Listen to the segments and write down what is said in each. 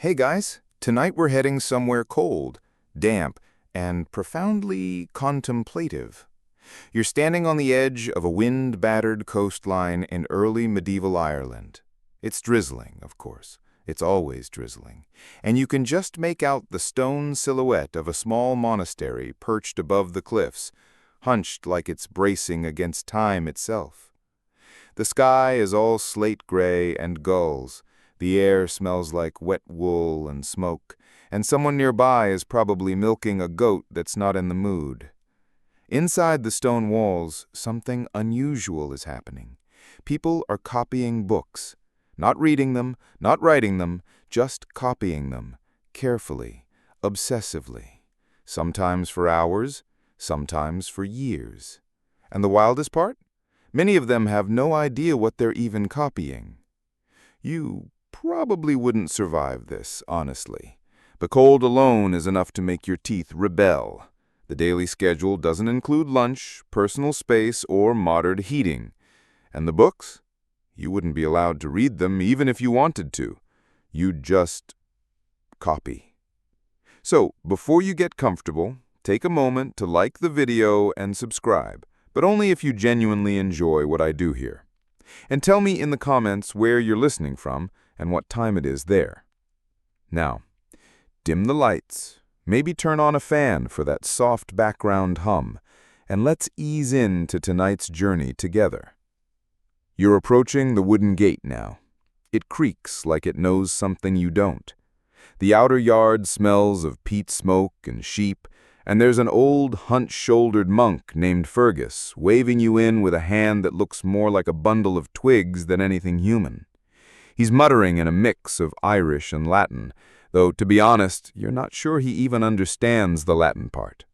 Hey guys, tonight we're heading somewhere cold, damp, and profoundly contemplative. You're standing on the edge of a wind-battered coastline in early medieval Ireland. It's drizzling, of course. It's always drizzling. And you can just make out the stone silhouette of a small monastery perched above the cliffs, hunched like it's bracing against time itself. The sky is all slate gray and gulls. The air smells like wet wool and smoke, and someone nearby is probably milking a goat that's not in the mood. Inside the stone walls, something unusual is happening. People are copying books. Not reading them, not writing them, just copying them, carefully, obsessively. Sometimes for hours, sometimes for years. And the wildest part? Many of them have no idea what they're even copying. You probably wouldn't survive this, honestly. The cold alone is enough to make your teeth rebel. The daily schedule doesn't include lunch, personal space, or modern heating. And the books? You wouldn't be allowed to read them even if you wanted to. You'd just copy. So, before you get comfortable, take a moment to like the video and subscribe, but only if you genuinely enjoy what I do here. And tell me in the comments where you're listening from and what time it is there. Now, dim the lights, maybe turn on a fan for that soft background hum, and let's ease into tonight's journey together. You're approaching the wooden gate now. It creaks like it knows something you don't. The outer yard smells of peat smoke and sheep, and there's an old hunch-shouldered monk named Fergus waving you in with a hand that looks more like a bundle of twigs than anything human. He's muttering in a mix of Irish and Latin, though, to be honest, you're not sure he even understands the Latin part.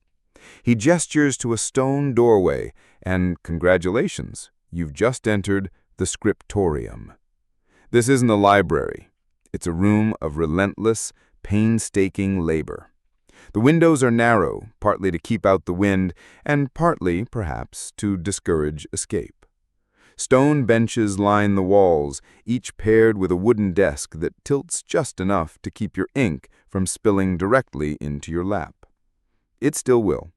He gestures to a stone doorway, and congratulations, you've just entered the scriptorium. This isn't a library. It's a room of relentless, painstaking labor. The windows are narrow, partly to keep out the wind, and partly, perhaps, to discourage escape. Stone benches line the walls, each paired with a wooden desk that tilts just enough to keep your ink from spilling directly into your lap. It still will,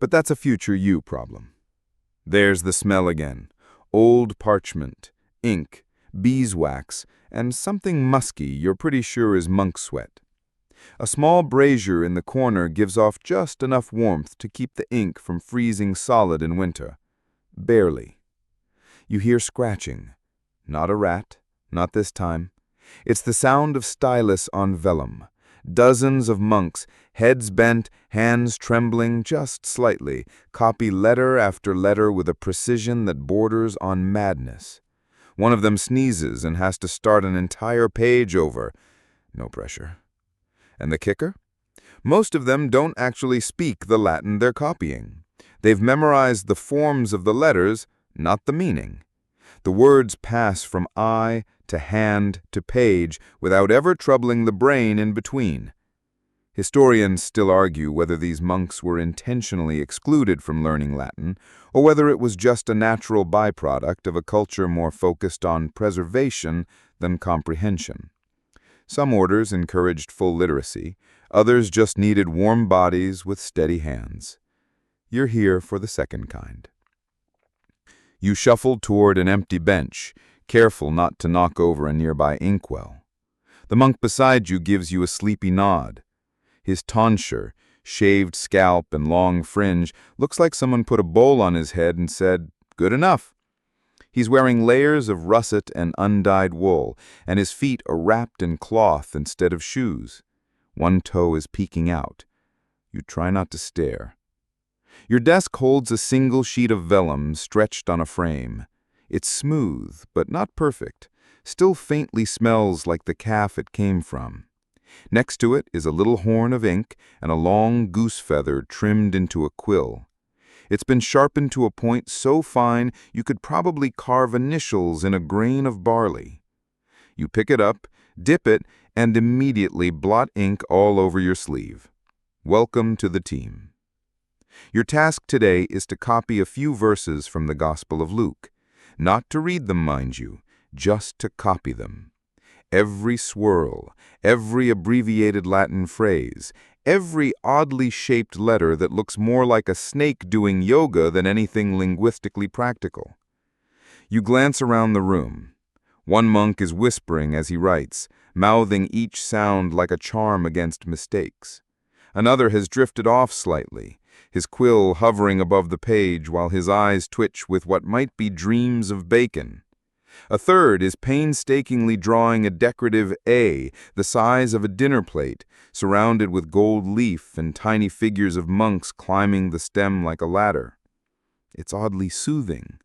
but that's a future you problem. There's the smell again. Old parchment, ink, beeswax, and something musky you're pretty sure is monk sweat. A small brazier in the corner gives off just enough warmth to keep the ink from freezing solid in winter. Barely. You hear scratching. Not a rat, not this time. It's the sound of stylus on vellum. Dozens of monks, heads bent, hands trembling just slightly, copy letter after letter with a precision that borders on madness. One of them sneezes and has to start an entire page over. No pressure. And the kicker? Most of them don't actually speak the Latin they're copying. They've memorized the forms of the letters, not the meaning. The words pass from eye to hand to page without ever troubling the brain in between. Historians still argue whether these monks were intentionally excluded from learning Latin, or whether it was just a natural byproduct of a culture more focused on preservation than comprehension. Some orders encouraged full literacy, others just needed warm bodies with steady hands. You're here for the second kind. You shuffle toward an empty bench, careful not to knock over a nearby inkwell. The monk beside you gives you a sleepy nod. His tonsure, shaved scalp and long fringe, looks like someone put a bowl on his head and said, "Good enough." He's wearing layers of russet and undyed wool, and his feet are wrapped in cloth instead of shoes. One toe is peeking out. You try not to stare. Your desk holds a single sheet of vellum stretched on a frame. It's smooth, but not perfect. Still faintly smells like the calf it came from. Next to it is a little horn of ink and a long goose feather trimmed into a quill. It's been sharpened to a point so fine you could probably carve initials in a grain of barley. You pick it up, dip it, and immediately blot ink all over your sleeve. Welcome to the team. Your task today is to copy a few verses from the Gospel of Luke. Not to read them, mind you, just to copy them. Every swirl, every abbreviated Latin phrase, every oddly shaped letter that looks more like a snake doing yoga than anything linguistically practical. You glance around the room. One monk is whispering as he writes, mouthing each sound like a charm against mistakes. Another has drifted off slightly, his quill hovering above the page while his eyes twitch with what might be dreams of bacon. A third is painstakingly drawing a decorative A the size of a dinner plate, surrounded with gold leaf and tiny figures of monks climbing the stem like a ladder. It's oddly soothing.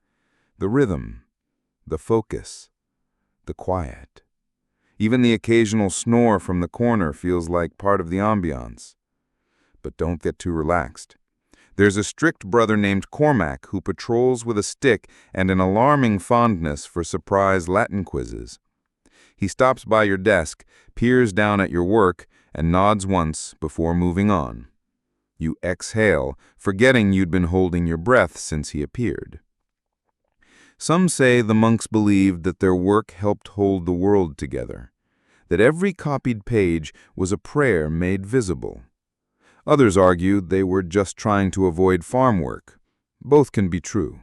The rhythm, the focus, the quiet. Even the occasional snore from the corner feels like part of the ambiance. But don't get too relaxed. There's a strict brother named Cormac who patrols with a stick and an alarming fondness for surprise Latin quizzes. He stops by your desk, peers down at your work, and nods once before moving on. You exhale, forgetting you'd been holding your breath since he appeared. Some say the monks believed that their work helped hold the world together, that every copied page was a prayer made visible. Others argued they were just trying to avoid farm work. Both can be true.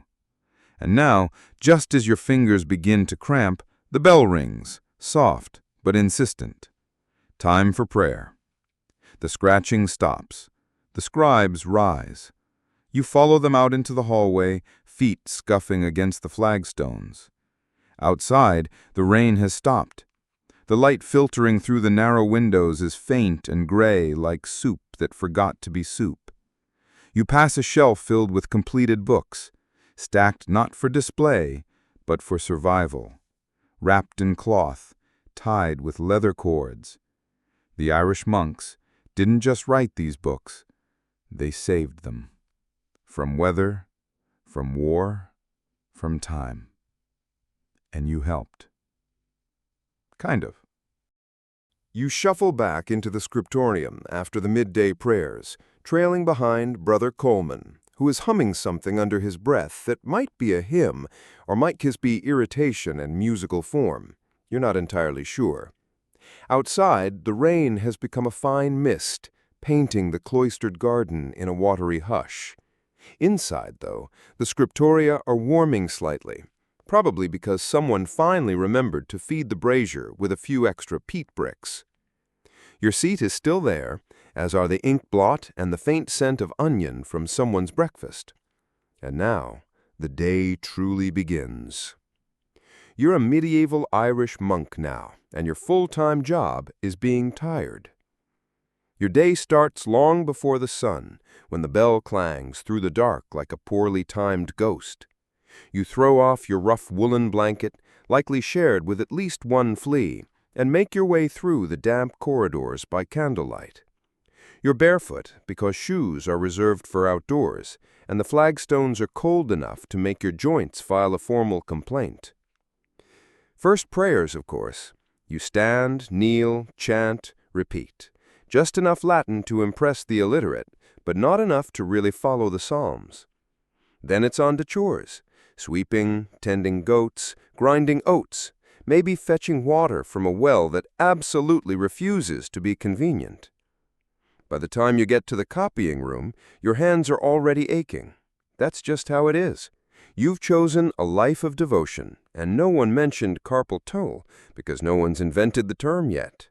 And now, just as your fingers begin to cramp, the bell rings, soft but insistent. Time for prayer. The scratching stops. The scribes rise. You follow them out into the hallway, feet scuffing against the flagstones. Outside, the rain has stopped. The light filtering through the narrow windows is faint and gray like soup that forgot to be soup. You pass a shelf filled with completed books, stacked not for display, but for survival, wrapped in cloth, tied with leather cords. The Irish monks didn't just write these books, they saved them. From weather, from war, from time. And you helped. Kind of. You shuffle back into the scriptorium after the midday prayers, trailing behind Brother Coleman, who is humming something under his breath that might be a hymn or might just be irritation and musical form. You're not entirely sure. Outside, the rain has become a fine mist, painting the cloistered garden in a watery hush. Inside, though, the scriptoria are warming slightly, probably because someone finally remembered to feed the brazier with a few extra peat bricks. Your seat is still there, as are the ink blot and the faint scent of onion from someone's breakfast. And now, the day truly begins. You're a medieval Irish monk now, and your full-time job is being tired. Your day starts long before the sun, when the bell clangs through the dark like a poorly timed ghost. You throw off your rough woolen blanket, likely shared with at least one flea, and make your way through the damp corridors by candlelight. You're barefoot because shoes are reserved for outdoors, and the flagstones are cold enough to make your joints file a formal complaint. First prayers, of course. You stand, kneel, chant, repeat. Just enough Latin to impress the illiterate, but not enough to really follow the Psalms. Then it's on to chores. Sweeping, tending goats, grinding oats, maybe fetching water from a well that absolutely refuses to be convenient. By the time you get to the copying room, your hands are already aching. That's just how it is. You've chosen a life of devotion, and no one mentioned carpal tunnel because no one's invented the term yet.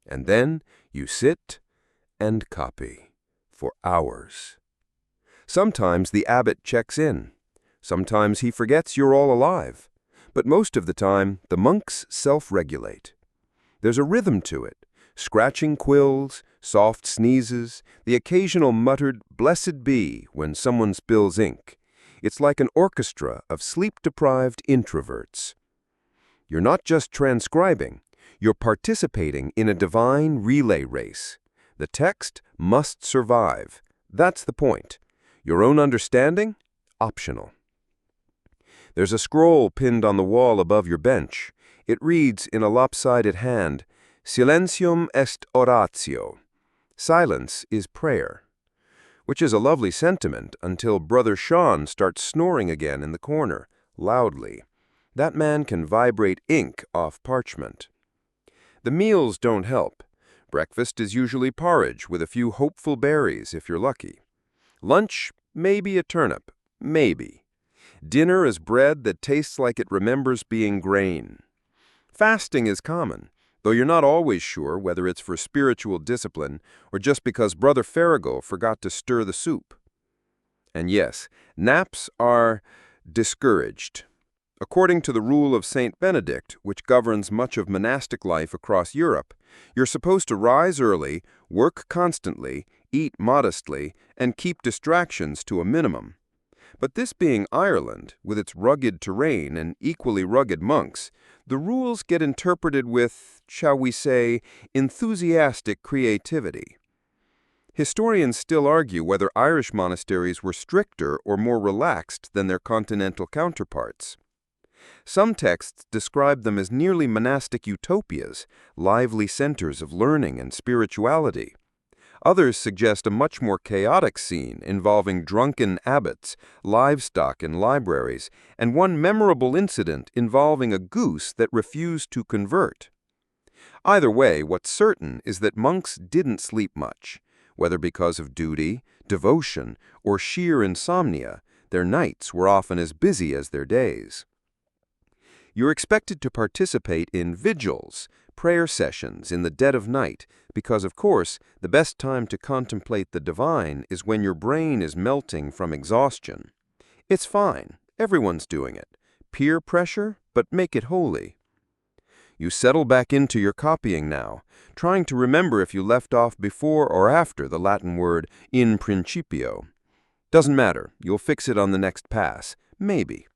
And then you sit and copy for hours. Sometimes the abbot checks in. Sometimes he forgets you're all alive. But most of the time, the monks self-regulate. There's a rhythm to it. Scratching quills, soft sneezes, the occasional muttered, "Blessed be," when someone spills ink. It's like an orchestra of sleep-deprived introverts. You're not just transcribing, you're participating in a divine relay race. The text must survive. That's the point. Your own understanding? Optional. There's a scroll pinned on the wall above your bench. It reads in a lopsided hand, "Silentium est oratio." Silence is prayer. Which is a lovely sentiment until Brother Sean starts snoring again in the corner, loudly. That man can vibrate ink off parchment. The meals don't help. Breakfast is usually porridge with a few hopeful berries if you're lucky. Lunch, maybe a turnip, maybe. Dinner is bread that tastes like it remembers being grain. Fasting is common, though you're not always sure whether it's for spiritual discipline or just because Brother Farrago forgot to stir the soup. And yes, naps are discouraged. According to the rule of Saint Benedict, which governs much of monastic life across Europe, you're supposed to rise early, work constantly, eat modestly, and keep distractions to a minimum. But this being Ireland, with its rugged terrain and equally rugged monks, the rules get interpreted with, shall we say, enthusiastic creativity. Historians still argue whether Irish monasteries were stricter or more relaxed than their continental counterparts. Some texts describe them as nearly monastic utopias, lively centers of learning and spirituality. Others suggest a much more chaotic scene involving drunken abbots, livestock in libraries, and one memorable incident involving a goose that refused to convert. Either way, what's certain is that monks didn't sleep much. Whether because of duty, devotion, or sheer insomnia, their nights were often as busy as their days. You're expected to participate in vigils, prayer sessions in the dead of night, because, of course, the best time to contemplate the divine is when your brain is melting from exhaustion. It's fine, everyone's doing it. Peer pressure, but make it holy. You settle back into your copying now, trying to remember if you left off before or after the Latin word in principio. Doesn't matter, you'll fix it on the next pass, maybe.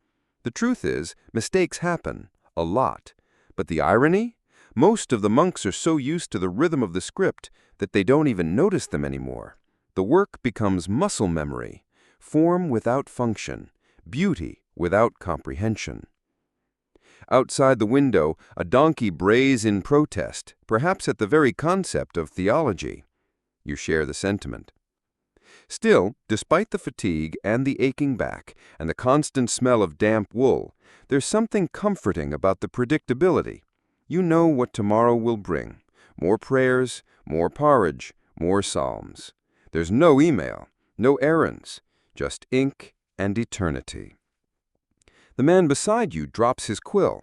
The truth is, mistakes happen, a lot. But the irony? Most of the monks are so used to the rhythm of the script that they don't even notice them anymore. The work becomes muscle memory, form without function, beauty without comprehension. Outside the window, a donkey brays in protest, perhaps at the very concept of theology. You share the sentiment. Still, despite the fatigue and the aching back and the constant smell of damp wool, there's something comforting about the predictability. You know what tomorrow will bring. More prayers, more porridge, more psalms. There's no email, no errands, just ink and eternity. The man beside you drops his quill.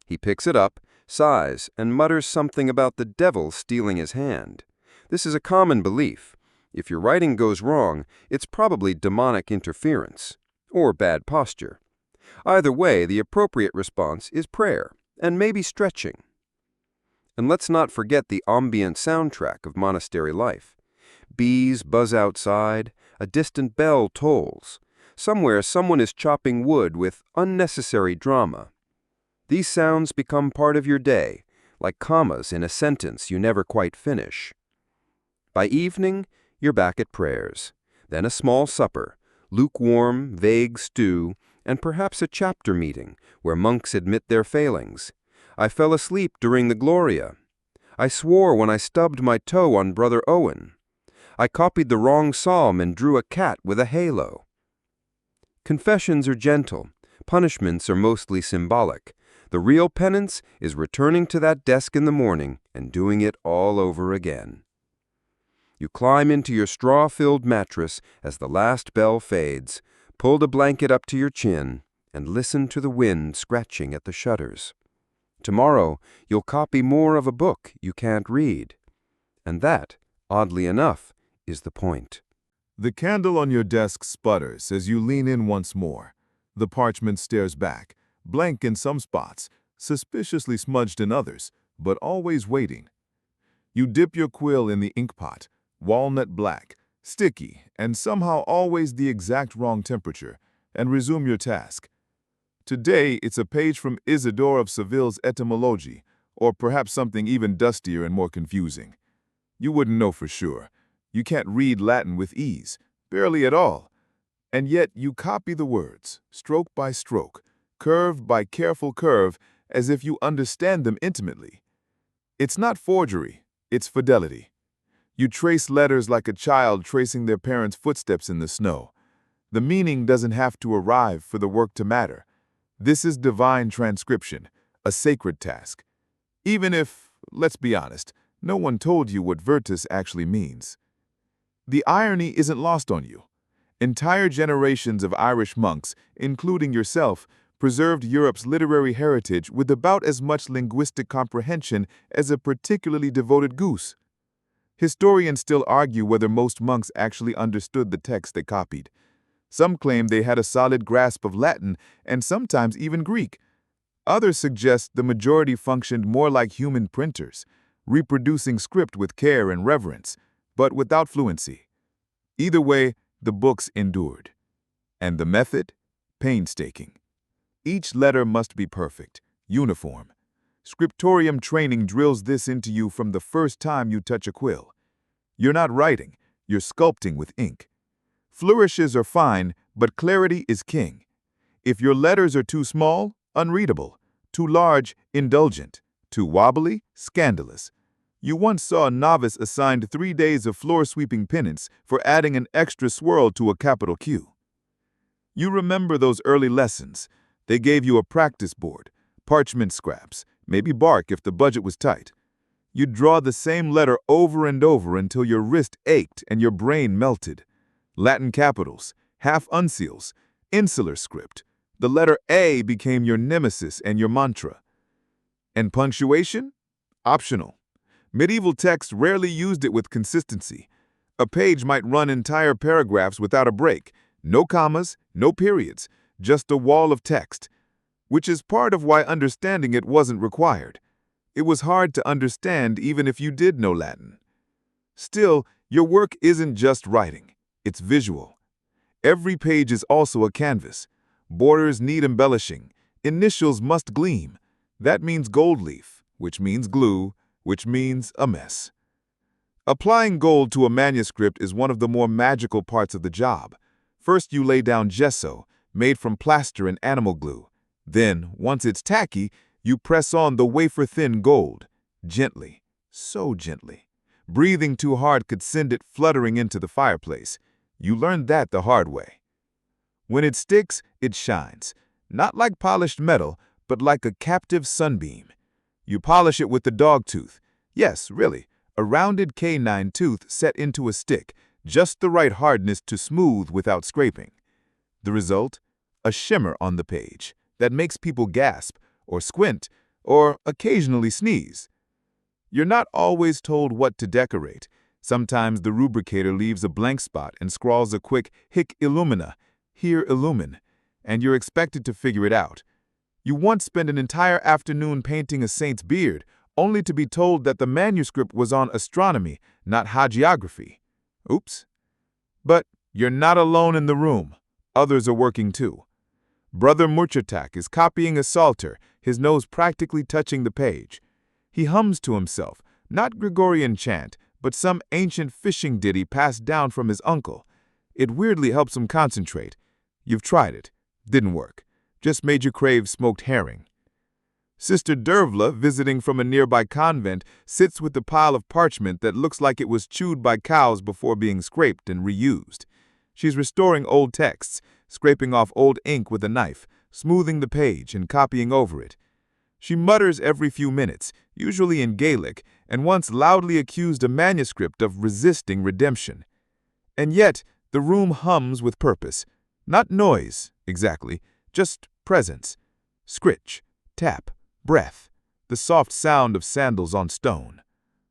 He picks it up, sighs, and mutters something about the devil stealing his hand. This is a common belief. If your writing goes wrong, it's probably demonic interference, or bad posture. Either way, the appropriate response is prayer, and maybe stretching. And let's not forget the ambient soundtrack of monastery life. Bees buzz outside, a distant bell tolls. Somewhere someone is chopping wood with unnecessary drama. These sounds become part of your day, like commas in a sentence you never quite finish. By evening, you're back at prayers, then a small supper, lukewarm, vague stew, and perhaps a chapter meeting where monks admit their failings. I fell asleep during the Gloria. I swore when I stubbed my toe on Brother Owen. I copied the wrong psalm and drew a cat with a halo. Confessions are gentle. Punishments are mostly symbolic. The real penance is returning to that desk in the morning and doing it all over again. You climb into your straw-filled mattress as the last bell fades, pull the blanket up to your chin, and listen to the wind scratching at the shutters. Tomorrow, you'll copy more of a book you can't read. And that, oddly enough, is the point. The candle on your desk sputters as you lean in once more. The parchment stares back, blank in some spots, suspiciously smudged in others, but always waiting. You dip your quill in the ink pot, walnut black, sticky, and somehow always the exact wrong temperature, and resume your task. Today, it's a page from Isidore of Seville's Etymology, or perhaps something even dustier and more confusing. You wouldn't know for sure. You can't read Latin with ease, barely at all. And yet you copy the words, stroke by stroke, curve by careful curve, as if you understand them intimately. It's not forgery, it's fidelity. You trace letters like a child tracing their parents' footsteps in the snow. The meaning doesn't have to arrive for the work to matter. This is divine transcription, a sacred task. Even if, let's be honest, no one told you what virtus actually means. The irony isn't lost on you. Entire generations of Irish monks, including yourself, preserved Europe's literary heritage with about as much linguistic comprehension as a particularly devoted goose. Historians still argue whether most monks actually understood the text they copied. Some claim they had a solid grasp of Latin and sometimes even Greek. Others suggest the majority functioned more like human printers, reproducing script with care and reverence, but without fluency. Either way, the books endured. And the method? Painstaking. Each letter must be perfect, uniform. Scriptorium training drills this into you from the first time you touch a quill. You're not writing, you're sculpting with ink. Flourishes are fine, but clarity is king. If your letters are too small, unreadable. Too large, indulgent. Too wobbly, scandalous. You once saw a novice assigned 3 days of floor-sweeping penance for adding an extra swirl to a capital Q. You remember those early lessons. They gave you a practice board, parchment scraps, maybe bark if the budget was tight. You'd draw the same letter over and over until your wrist ached and your brain melted. Latin capitals, half uncials, insular script. The letter A became your nemesis and your mantra. And punctuation? Optional. Medieval texts rarely used it with consistency. A page might run entire paragraphs without a break. No commas, no periods, just a wall of text. Which is part of why understanding it wasn't required. It was hard to understand even if you did know Latin. Still, your work isn't just writing. It's visual. Every page is also a canvas. Borders need embellishing. Initials must gleam. That means gold leaf, which means glue, which means a mess. Applying gold to a manuscript is one of the more magical parts of the job. First, you lay down gesso, made from plaster and animal glue. Then, once it's tacky, you press on the wafer-thin gold. Gently, so gently. Breathing too hard could send it fluttering into the fireplace. You learned that the hard way. When it sticks, it shines. Not like polished metal, but like a captive sunbeam. You polish it with the dog tooth. Yes, really, a rounded canine tooth set into a stick, just the right hardness to smooth without scraping. The result? A shimmer on the page that makes people gasp, or squint, or occasionally sneeze. You're not always told what to decorate. Sometimes the rubricator leaves a blank spot and scrawls a quick hic illumina, here illumine, and you're expected to figure it out. You once spent an entire afternoon painting a saint's beard, only to be told that the manuscript was on astronomy, not hagiography. Oops. But you're not alone in the room. Others are working too. Brother Murchatak is copying a psalter, his nose practically touching the page. He hums to himself, not Gregorian chant, but some ancient fishing ditty passed down from his uncle. It weirdly helps him concentrate. You've tried it. Didn't work. Just made you crave smoked herring. Sister Dervla, visiting from a nearby convent, sits with a pile of parchment that looks like it was chewed by cows before being scraped and reused. She's restoring old texts, scraping off old ink with a knife, smoothing the page and copying over it. She mutters every few minutes, usually in Gaelic, and once loudly accused a manuscript of resisting redemption. And yet, the room hums with purpose. Not noise, exactly, just presence. Scritch, tap, breath, the soft sound of sandals on stone.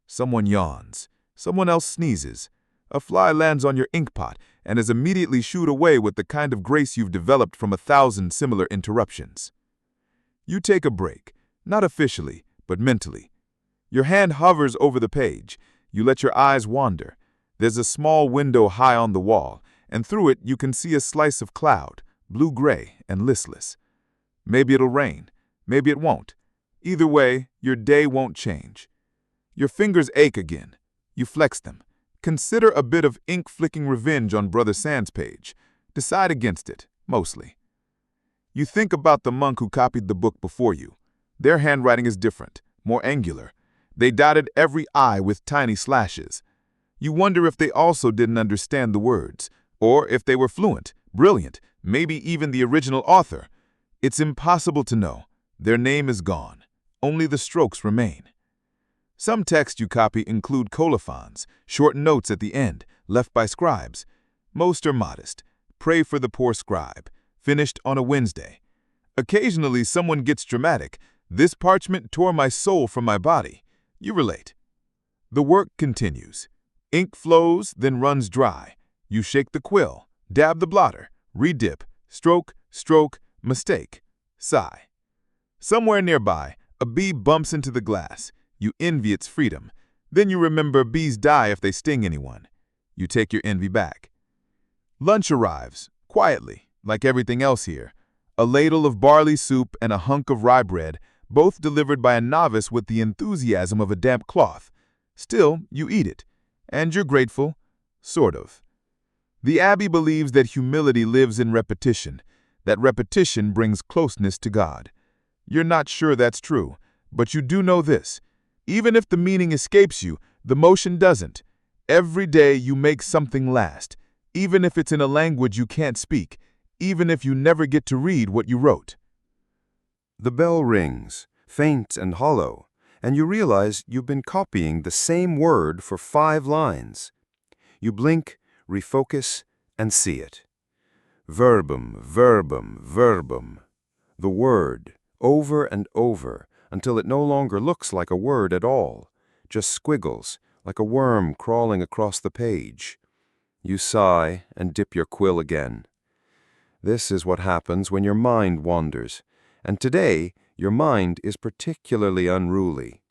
Someone yawns. Someone else sneezes. A fly lands on your inkpot and is immediately shooed away with the kind of grace you've developed from 1,000 similar interruptions. You take a break, not officially, but mentally. Your hand hovers over the page. You let your eyes wander. There's a small window high on the wall, and through it you can see a slice of cloud, blue-gray and listless. Maybe it'll rain. Maybe it won't. Either way, your day won't change. Your fingers ache again. You flex them. Consider a bit of ink-flicking revenge on Brother Sand's page. Decide against it, mostly. You think about the monk who copied the book before you. Their handwriting is different, more angular. They dotted every I with tiny slashes. You wonder if they also didn't understand the words, or if they were fluent, brilliant, maybe even the original author. It's impossible to know. Their name is gone. Only the strokes remain. Some texts you copy include colophons, short notes at the end, left by scribes. Most are modest. Pray for the poor scribe. Finished on a Wednesday. Occasionally, someone gets dramatic. This parchment tore my soul from my body. You relate. The work continues. Ink flows, then runs dry. You shake the quill, dab the blotter, redip, stroke, stroke, mistake, sigh. Somewhere nearby, a bee bumps into the glass. You envy its freedom. Then you remember bees die if they sting anyone. You take your envy back. Lunch arrives, quietly, like everything else here. A ladle of barley soup and a hunk of rye bread, both delivered by a novice with the enthusiasm of a damp cloth. Still, you eat it, and you're grateful, sort of. The Abbey believes that humility lives in repetition, that repetition brings closeness to God. You're not sure that's true, but you do know this. Even if the meaning escapes you, the motion doesn't. Every day you make something last, even if it's in a language you can't speak, even if you never get to read what you wrote. The bell rings, faint and hollow, and you realize you've been copying the same word for 5 lines. You blink, refocus, and see it. Verbum, verbum, verbum. The word, over and over, until it no longer looks like a word at all, just squiggles, like a worm crawling across the page. You sigh and dip your quill again. This is what happens when your mind wanders, and today your mind is particularly unruly.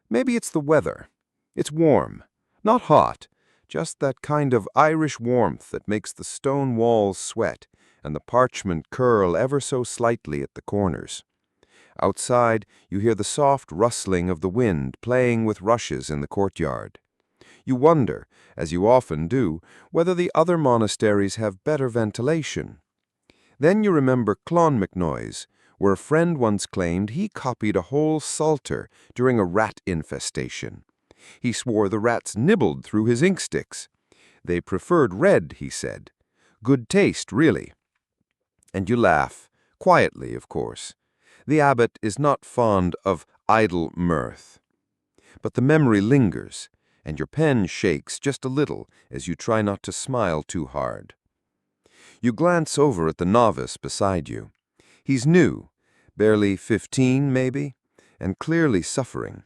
Maybe it's the weather. It's warm, not hot, just that kind of Irish warmth that makes the stone walls sweat and the parchment curl ever so slightly at the corners. Outside, you hear the soft rustling of the wind playing with rushes in the courtyard. You wonder, as you often do, whether the other monasteries have better ventilation. Then you remember Clonmacnoise, where a friend once claimed he copied a whole psalter during a rat infestation. He swore the rats nibbled through his ink sticks. They preferred red, he said. Good taste, really. And you laugh, quietly, of course. The abbot is not fond of idle mirth. But the memory lingers, and your pen shakes just a little as you try not to smile too hard. You glance over at the novice beside you. He's new, barely 15 maybe, and clearly suffering.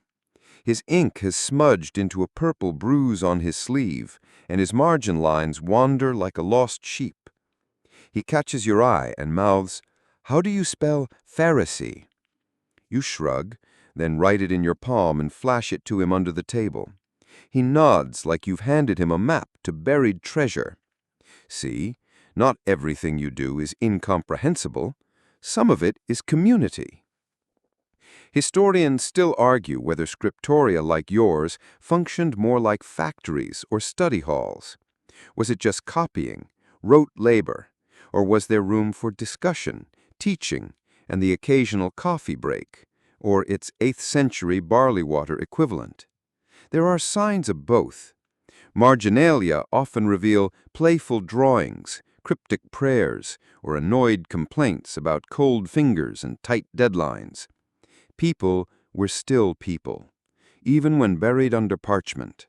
His ink has smudged into a purple bruise on his sleeve, and his margin lines wander like a lost sheep. He catches your eye and mouths, "How do you spell Pharisee?" You shrug, then write it in your palm and flash it to him under the table. He nods like you've handed him a map to buried treasure. See, not everything you do is incomprehensible. Some of it is community. Historians still argue whether scriptoria like yours functioned more like factories or study halls. Was it just copying, rote labor, or was there room for discussion, teaching, and the occasional coffee break, or its 8th century barley water equivalent? There are signs of both. Marginalia often reveal playful drawings, cryptic prayers, or annoyed complaints about cold fingers and tight deadlines. People were still people, even when buried under parchment.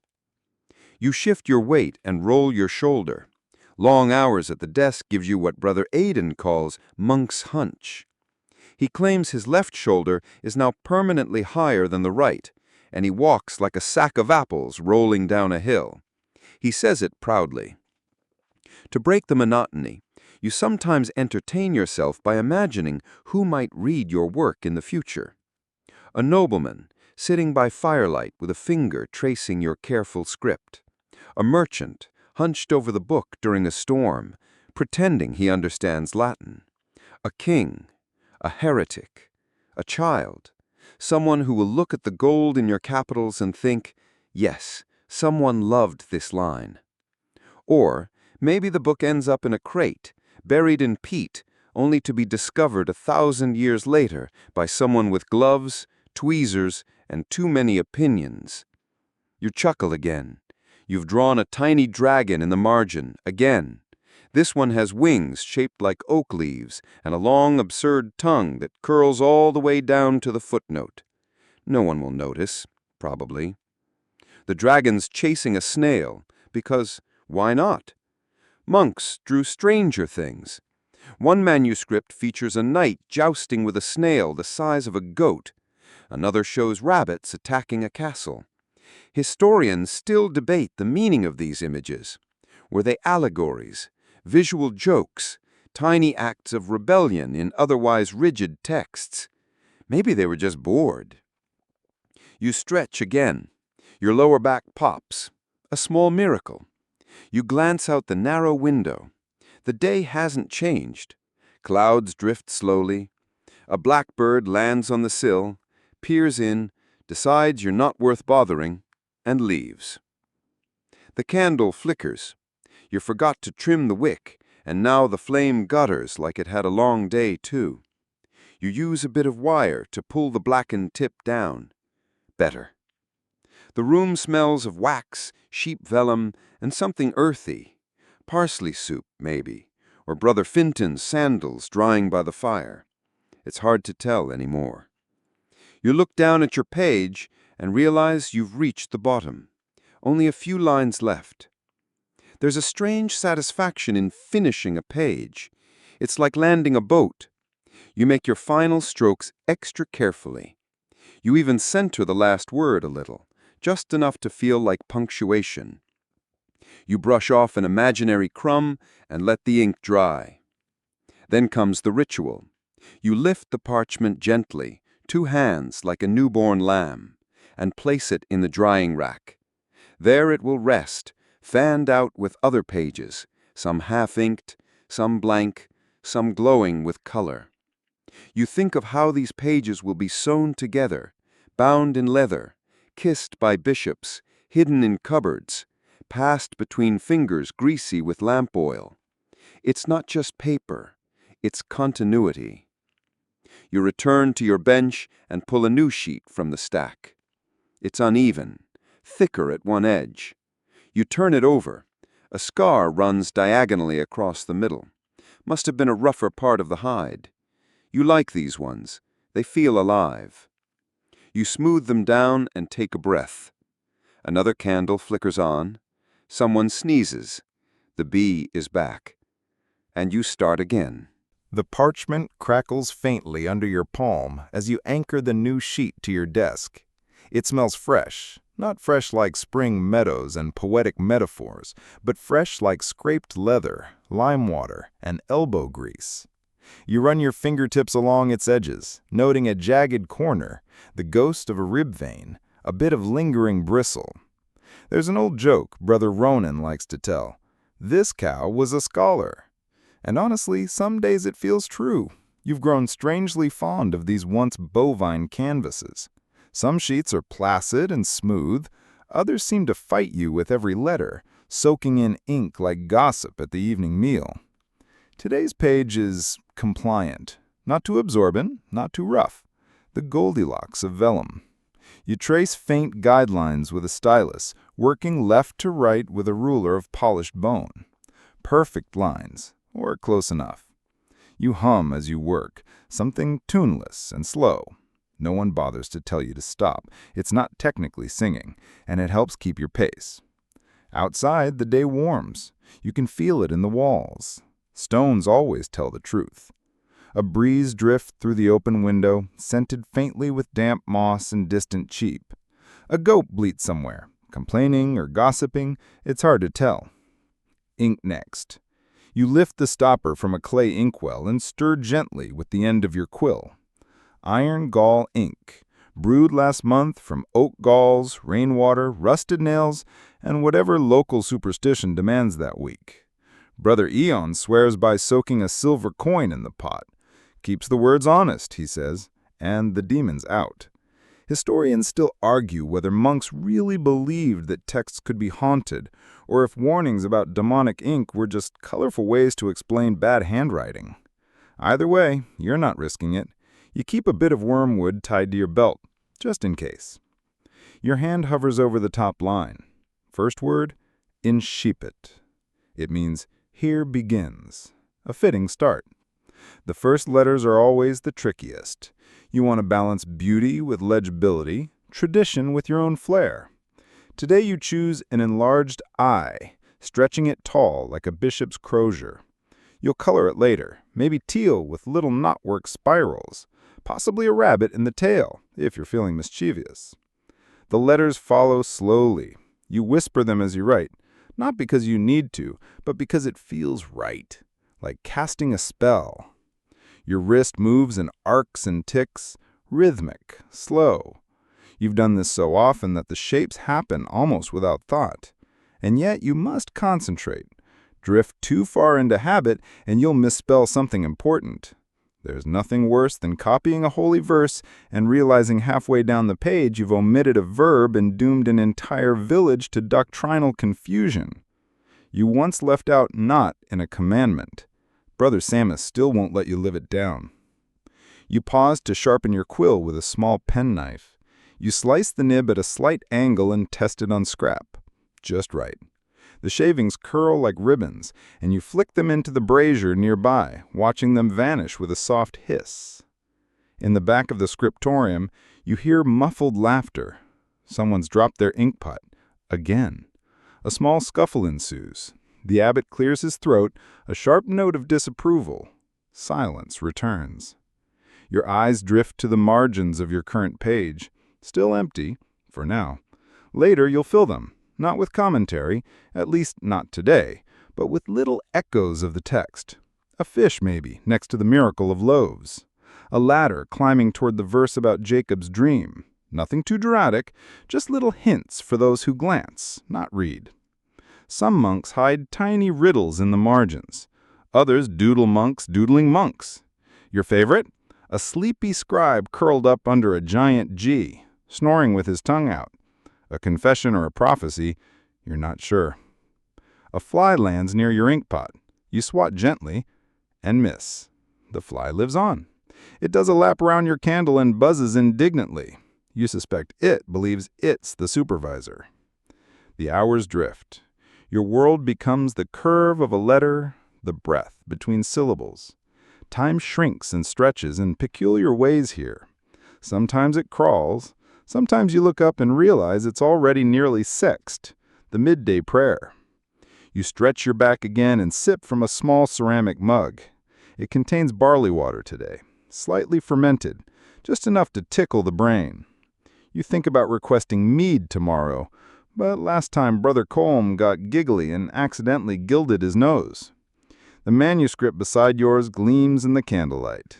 You shift your weight and roll your shoulder. Long hours at the desk gives you what Brother Aidan calls monk's hunch. He claims his left shoulder is now permanently higher than the right, and he walks like a sack of apples rolling down a hill. He says it proudly. To break the monotony, you sometimes entertain yourself by imagining who might read your work in the future. A nobleman, sitting by firelight with a finger tracing your careful script. A merchant, hunched over the book during a storm, pretending he understands Latin. A king, a heretic, a child, someone who will look at the gold in your capitals and think, yes, someone loved this line. Or maybe the book ends up in a crate, buried in peat, only to be discovered 1,000 years later by someone with gloves, tweezers, and too many opinions. You chuckle again. You've drawn a tiny dragon in the margin, again. This one has wings shaped like oak leaves and a long, absurd tongue that curls all the way down to the footnote. No one will notice. probably. The dragon's chasing a snail, because why not? Monks drew stranger things. One manuscript features a knight jousting with a snail the size of a goat. Another shows rabbits attacking a castle. Historians still debate the meaning of these images. Were they allegories, visual jokes, tiny acts of rebellion in otherwise rigid texts? Maybe they were just bored. You stretch again. Your lower back pops. A small miracle. You glance out the narrow window. The day hasn't changed. Clouds drift slowly. A blackbird lands on the sill, peers in, decides you're not worth bothering, and leaves. The candle flickers. You forgot to trim the wick, and now the flame gutters like it had a long day, too. You use a bit of wire to pull the blackened tip down. Better. The room smells of wax, sheep vellum, and something earthy. Parsley soup, maybe, or Brother Finton's sandals drying by the fire. It's hard to tell anymore. You look down at your page and realize you've reached the bottom. Only a few lines left. There's a strange satisfaction in finishing a page. It's like landing a boat. You make your final strokes extra carefully. You even center the last word a little, just enough to feel like punctuation. You brush off an imaginary crumb and let the ink dry. Then comes the ritual. You lift the parchment gently, 2 hands like a newborn lamb, and place it in the drying rack. There it will rest, fanned out with other pages, some half-inked, some blank, some glowing with color. You think of how these pages will be sewn together, bound in leather, kissed by bishops, hidden in cupboards, passed between fingers greasy with lamp oil. It's not just paper, it's continuity. You return to your bench and pull a new sheet from the stack. It's uneven, thicker at one edge. You turn it over. A scar runs diagonally across the middle. Must have been a rougher part of the hide. You like these ones. They feel alive. You smooth them down and take a breath. Another candle flickers on. Someone sneezes. The bee is back. And you start again. The parchment crackles faintly under your palm as you anchor the new sheet to your desk. It smells fresh, not fresh like spring meadows and poetic metaphors, but fresh like scraped leather, lime water, and elbow grease. You run your fingertips along its edges, noting a jagged corner, the ghost of a rib vein, a bit of lingering bristle. There's an old joke Brother Ronan likes to tell. This cow was a scholar. And honestly, some days it feels true. You've grown strangely fond of these once bovine canvases. Some sheets are placid and smooth. Others seem to fight you with every letter, soaking in ink like gossip at the evening meal. Today's page is compliant. Not too absorbent, not too rough. The Goldilocks of vellum. You trace faint guidelines with a stylus, working left to right with a ruler of polished bone. Perfect lines. Or close enough. You hum as you work, something tuneless and slow. No one bothers to tell you to stop. It's not technically singing, and it helps keep your pace. Outside, the day warms. You can feel it in the walls. Stones always tell the truth. A breeze drifts through the open window, scented faintly with damp moss and distant sheep. A goat bleats somewhere, complaining or gossiping, it's hard to tell. Ink next. You lift the stopper from a clay inkwell and stir gently with the end of your quill. Iron gall ink, brewed last month from oak galls, rainwater, rusted nails, and whatever local superstition demands that week. Brother Eon swears by soaking a silver coin in the pot. Keeps the words honest, he says, and the demons out. Historians still argue whether monks really believed that texts could be haunted, or if warnings about demonic ink were just colorful ways to explain bad handwriting. Either way, you're not risking it. You keep a bit of wormwood tied to your belt, just in case. Your hand hovers over the top line. First word, incipit. It means, here begins. A fitting start. The first letters are always the trickiest. You want to balance beauty with legibility, tradition with your own flair. Today you choose an enlarged I, stretching it tall like a bishop's crozier. You'll color it later, maybe teal with little knotwork spirals, possibly a rabbit in the tail, if you're feeling mischievous. The letters follow slowly. You whisper them as you write, not because you need to, but because it feels right, like casting a spell. Your wrist moves in arcs and ticks, rhythmic, slow. You've done this so often that the shapes happen almost without thought. And yet you must concentrate. Drift too far into habit and you'll misspell something important. There's nothing worse than copying a holy verse and realizing halfway down the page you've omitted a verb and doomed an entire village to doctrinal confusion. You once left out not in a commandment. Brother Samus still won't let you live it down. You pause to sharpen your quill with a small penknife. You slice the nib at a slight angle and test it on scrap. Just right. The shavings curl like ribbons, and you flick them into the brazier nearby, watching them vanish with a soft hiss. In the back of the scriptorium, you hear muffled laughter. Someone's dropped their inkpot. Again. A small scuffle ensues. The abbot clears his throat, a sharp note of disapproval. Silence returns. Your eyes drift to the margins of your current page, still empty, for now. Later you'll fill them. Not with commentary, at least not today, but with little echoes of the text. A fish, maybe, next to the miracle of loaves. A ladder climbing toward the verse about Jacob's dream. Nothing too dramatic, just little hints for those who glance, not read. Some monks hide tiny riddles in the margins. Others doodle monks doodling monks. Your favorite? A sleepy scribe curled up under a giant G, snoring with his tongue out. A confession or a prophecy, you're not sure. A fly lands near your inkpot. You swat gently and miss. The fly lives on. It does a lap around your candle and buzzes indignantly. You suspect it believes it's the supervisor. The hours drift. Your world becomes the curve of a letter, the breath between syllables. Time shrinks and stretches in peculiar ways here. Sometimes it crawls. Sometimes you look up and realize it's already nearly sexed, the midday prayer. You stretch your back again and sip from a small ceramic mug. It contains barley water today, slightly fermented, just enough to tickle the brain. You think about requesting mead tomorrow, but last time Brother Colm got giggly and accidentally gilded his nose. The manuscript beside yours gleams in the candlelight.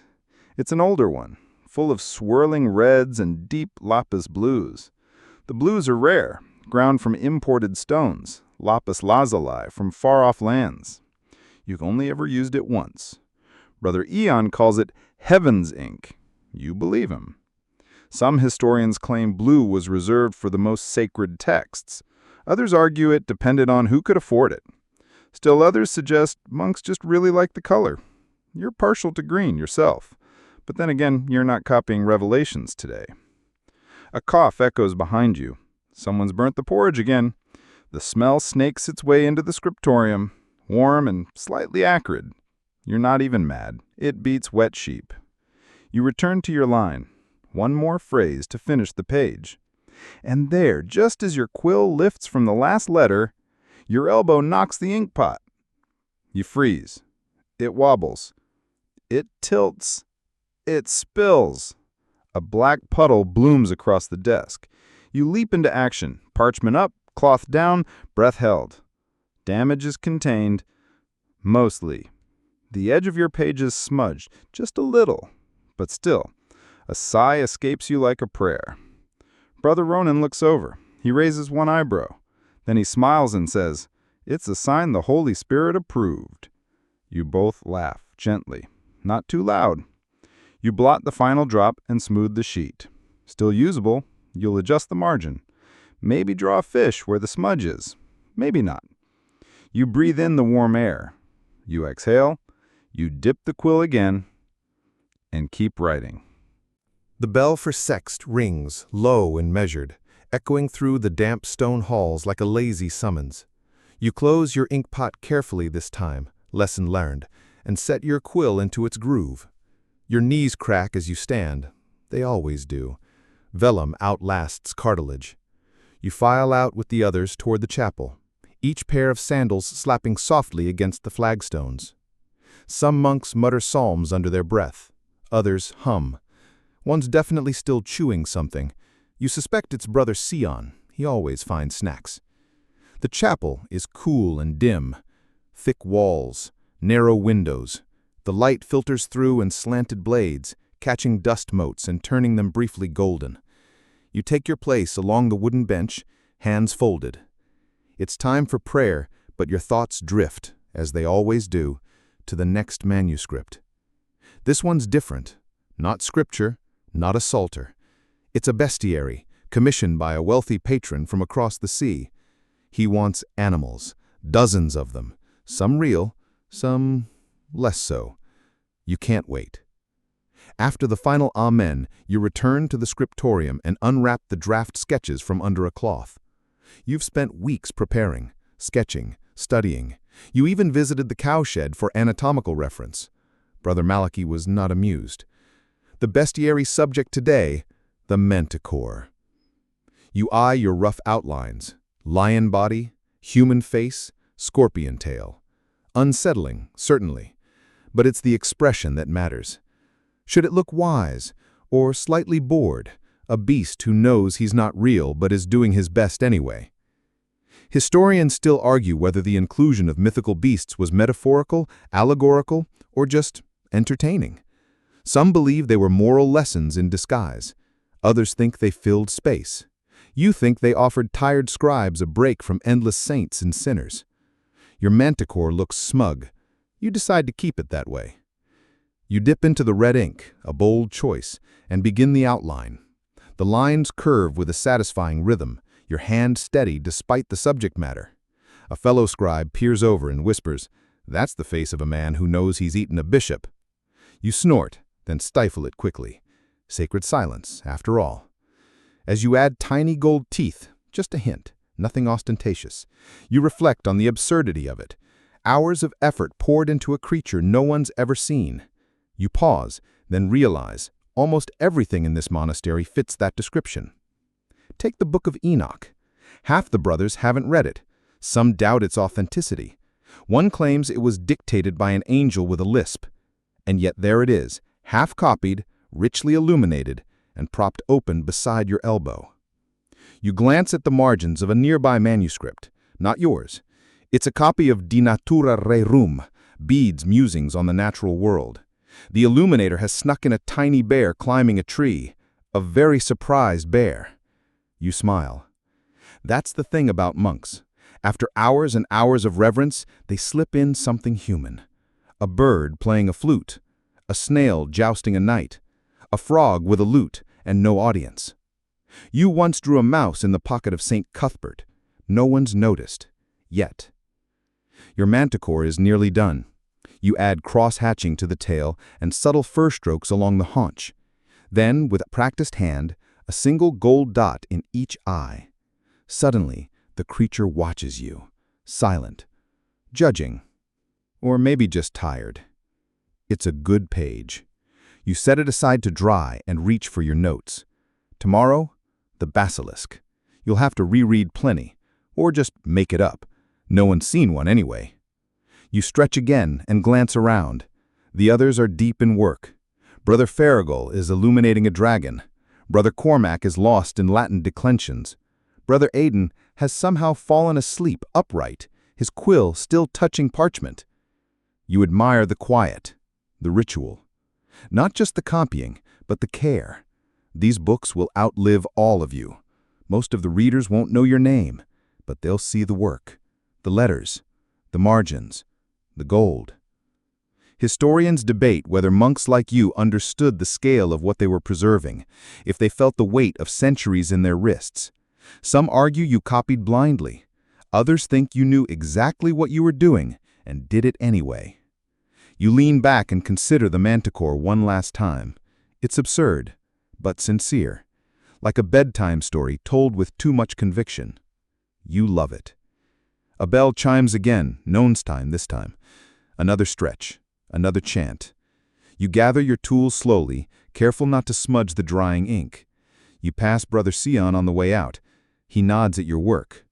It's an older one, full of swirling reds and deep lapis blues. The blues are rare, ground from imported stones, lapis lazuli from far-off lands. You've only ever used it once. Brother Eon calls it heaven's ink. You believe him. Some historians claim blue was reserved for the most sacred texts. Others argue it depended on who could afford it. Still others suggest monks just really like the color. You're partial to green yourself. But then again, you're not copying Revelations today. A cough echoes behind you. Someone's burnt the porridge again. The smell snakes its way into the scriptorium, warm and slightly acrid. You're not even mad. It beats wet sheep. You return to your line. One more phrase to finish the page. And there, just as your quill lifts from the last letter, your elbow knocks the inkpot. You freeze. It wobbles. It tilts. It spills. A black puddle blooms across the desk. You leap into action. Parchment up, cloth down, breath held. Damage is contained. Mostly. The edge of your page is smudged, just a little. But still, a sigh escapes you like a prayer. Brother Ronan looks over. He raises one eyebrow. Then he smiles and says, "It's a sign the Holy Spirit approved." You both laugh, gently. Not too loud. You blot the final drop and smooth the sheet. Still usable, you'll adjust the margin. Maybe draw a fish where the smudge is. Maybe not. You breathe in the warm air. You exhale. You dip the quill again and keep writing. The bell for sext rings, low and measured, echoing through the damp stone halls like a lazy summons. You close your inkpot carefully this time, lesson learned, and set your quill into its groove. Your knees crack as you stand. They always do. Vellum outlasts cartilage. You file out with the others toward the chapel, each pair of sandals slapping softly against the flagstones. Some monks mutter psalms under their breath. Others hum. One's definitely still chewing something. You suspect it's Brother Sion. He always finds snacks. The chapel is cool and dim. Thick walls, narrow windows. The light filters through in slanted blades, catching dust motes and turning them briefly golden. You take your place along the wooden bench, hands folded. It's time for prayer, but your thoughts drift, as they always do, to the next manuscript. This one's different. Not scripture, not a psalter. It's a bestiary, commissioned by a wealthy patron from across the sea. He wants animals, dozens of them, some real, some less so. You can't wait. After the final Amen, you return to the scriptorium and unwrap the draft sketches from under a cloth. You've spent weeks preparing, sketching, studying. You even visited the cowshed for anatomical reference. Brother Malachi was not amused. The bestiary subject today, the manticore. You eye your rough outlines, lion body, human face, scorpion tail. Unsettling, certainly, but it's the expression that matters. Should it look wise, or slightly bored, a beast who knows he's not real but is doing his best anyway? Historians still argue whether the inclusion of mythical beasts was metaphorical, allegorical, or just entertaining. Some believe they were moral lessons in disguise. Others think they filled space. You think they offered tired scribes a break from endless saints and sinners. Your manticore looks smug. You decide to keep it that way. You dip into the red ink, a bold choice, and begin the outline. The lines curve with a satisfying rhythm, your hand steady despite the subject matter. A fellow scribe peers over and whispers, "That's the face of a man who knows he's eaten a bishop." You snort, then stifle it quickly. Sacred silence, after all. As you add tiny gold teeth, just a hint, nothing ostentatious, you reflect on the absurdity of it. Hours of effort poured into a creature no one's ever seen. You pause, then realize almost everything in this monastery fits that description. Take the Book of Enoch. Half the brothers haven't read it. Some doubt its authenticity. One claims it was dictated by an angel with a lisp. And yet there it is, half-copied, richly illuminated, and propped open beside your elbow. You glance at the margins of a nearby manuscript, not yours. It's a copy of De Natura Rerum, Bede's Musings on the Natural World. The illuminator has snuck in a tiny bear climbing a tree, a very surprised bear. You smile. That's the thing about monks. After hours and hours of reverence, they slip in something human. A bird playing a flute, a snail jousting a knight, a frog with a lute and no audience. You once drew a mouse in the pocket of St. Cuthbert. No one's noticed. Yet. Your manticore is nearly done. You add cross-hatching to the tail and subtle fur strokes along the haunch. Then, with a practiced hand, a single gold dot in each eye. Suddenly, the creature watches you, silent, judging, or maybe just tired. It's a good page. You set it aside to dry and reach for your notes. Tomorrow, the basilisk. You'll have to reread plenty, or just make it up. No one's seen one anyway. You stretch again and glance around. The others are deep in work. Brother Farragut is illuminating a dragon. Brother Cormac is lost in Latin declensions. Brother Aidan has somehow fallen asleep upright, his quill still touching parchment. You admire the quiet, the ritual. Not just the copying, but the care. These books will outlive all of you. Most of the readers won't know your name, but they'll see the work, the letters, the margins, the gold. Historians debate whether monks like you understood the scale of what they were preserving, if they felt the weight of centuries in their wrists. Some argue you copied blindly. Others think you knew exactly what you were doing and did it anyway. You lean back and consider the manticore one last time. It's absurd, but sincere, like a bedtime story told with too much conviction. You love it. A bell chimes again, none's time this time. Another stretch, another chant. You gather your tools slowly, careful not to smudge the drying ink. You pass Brother Sion on the way out. He nods at your work.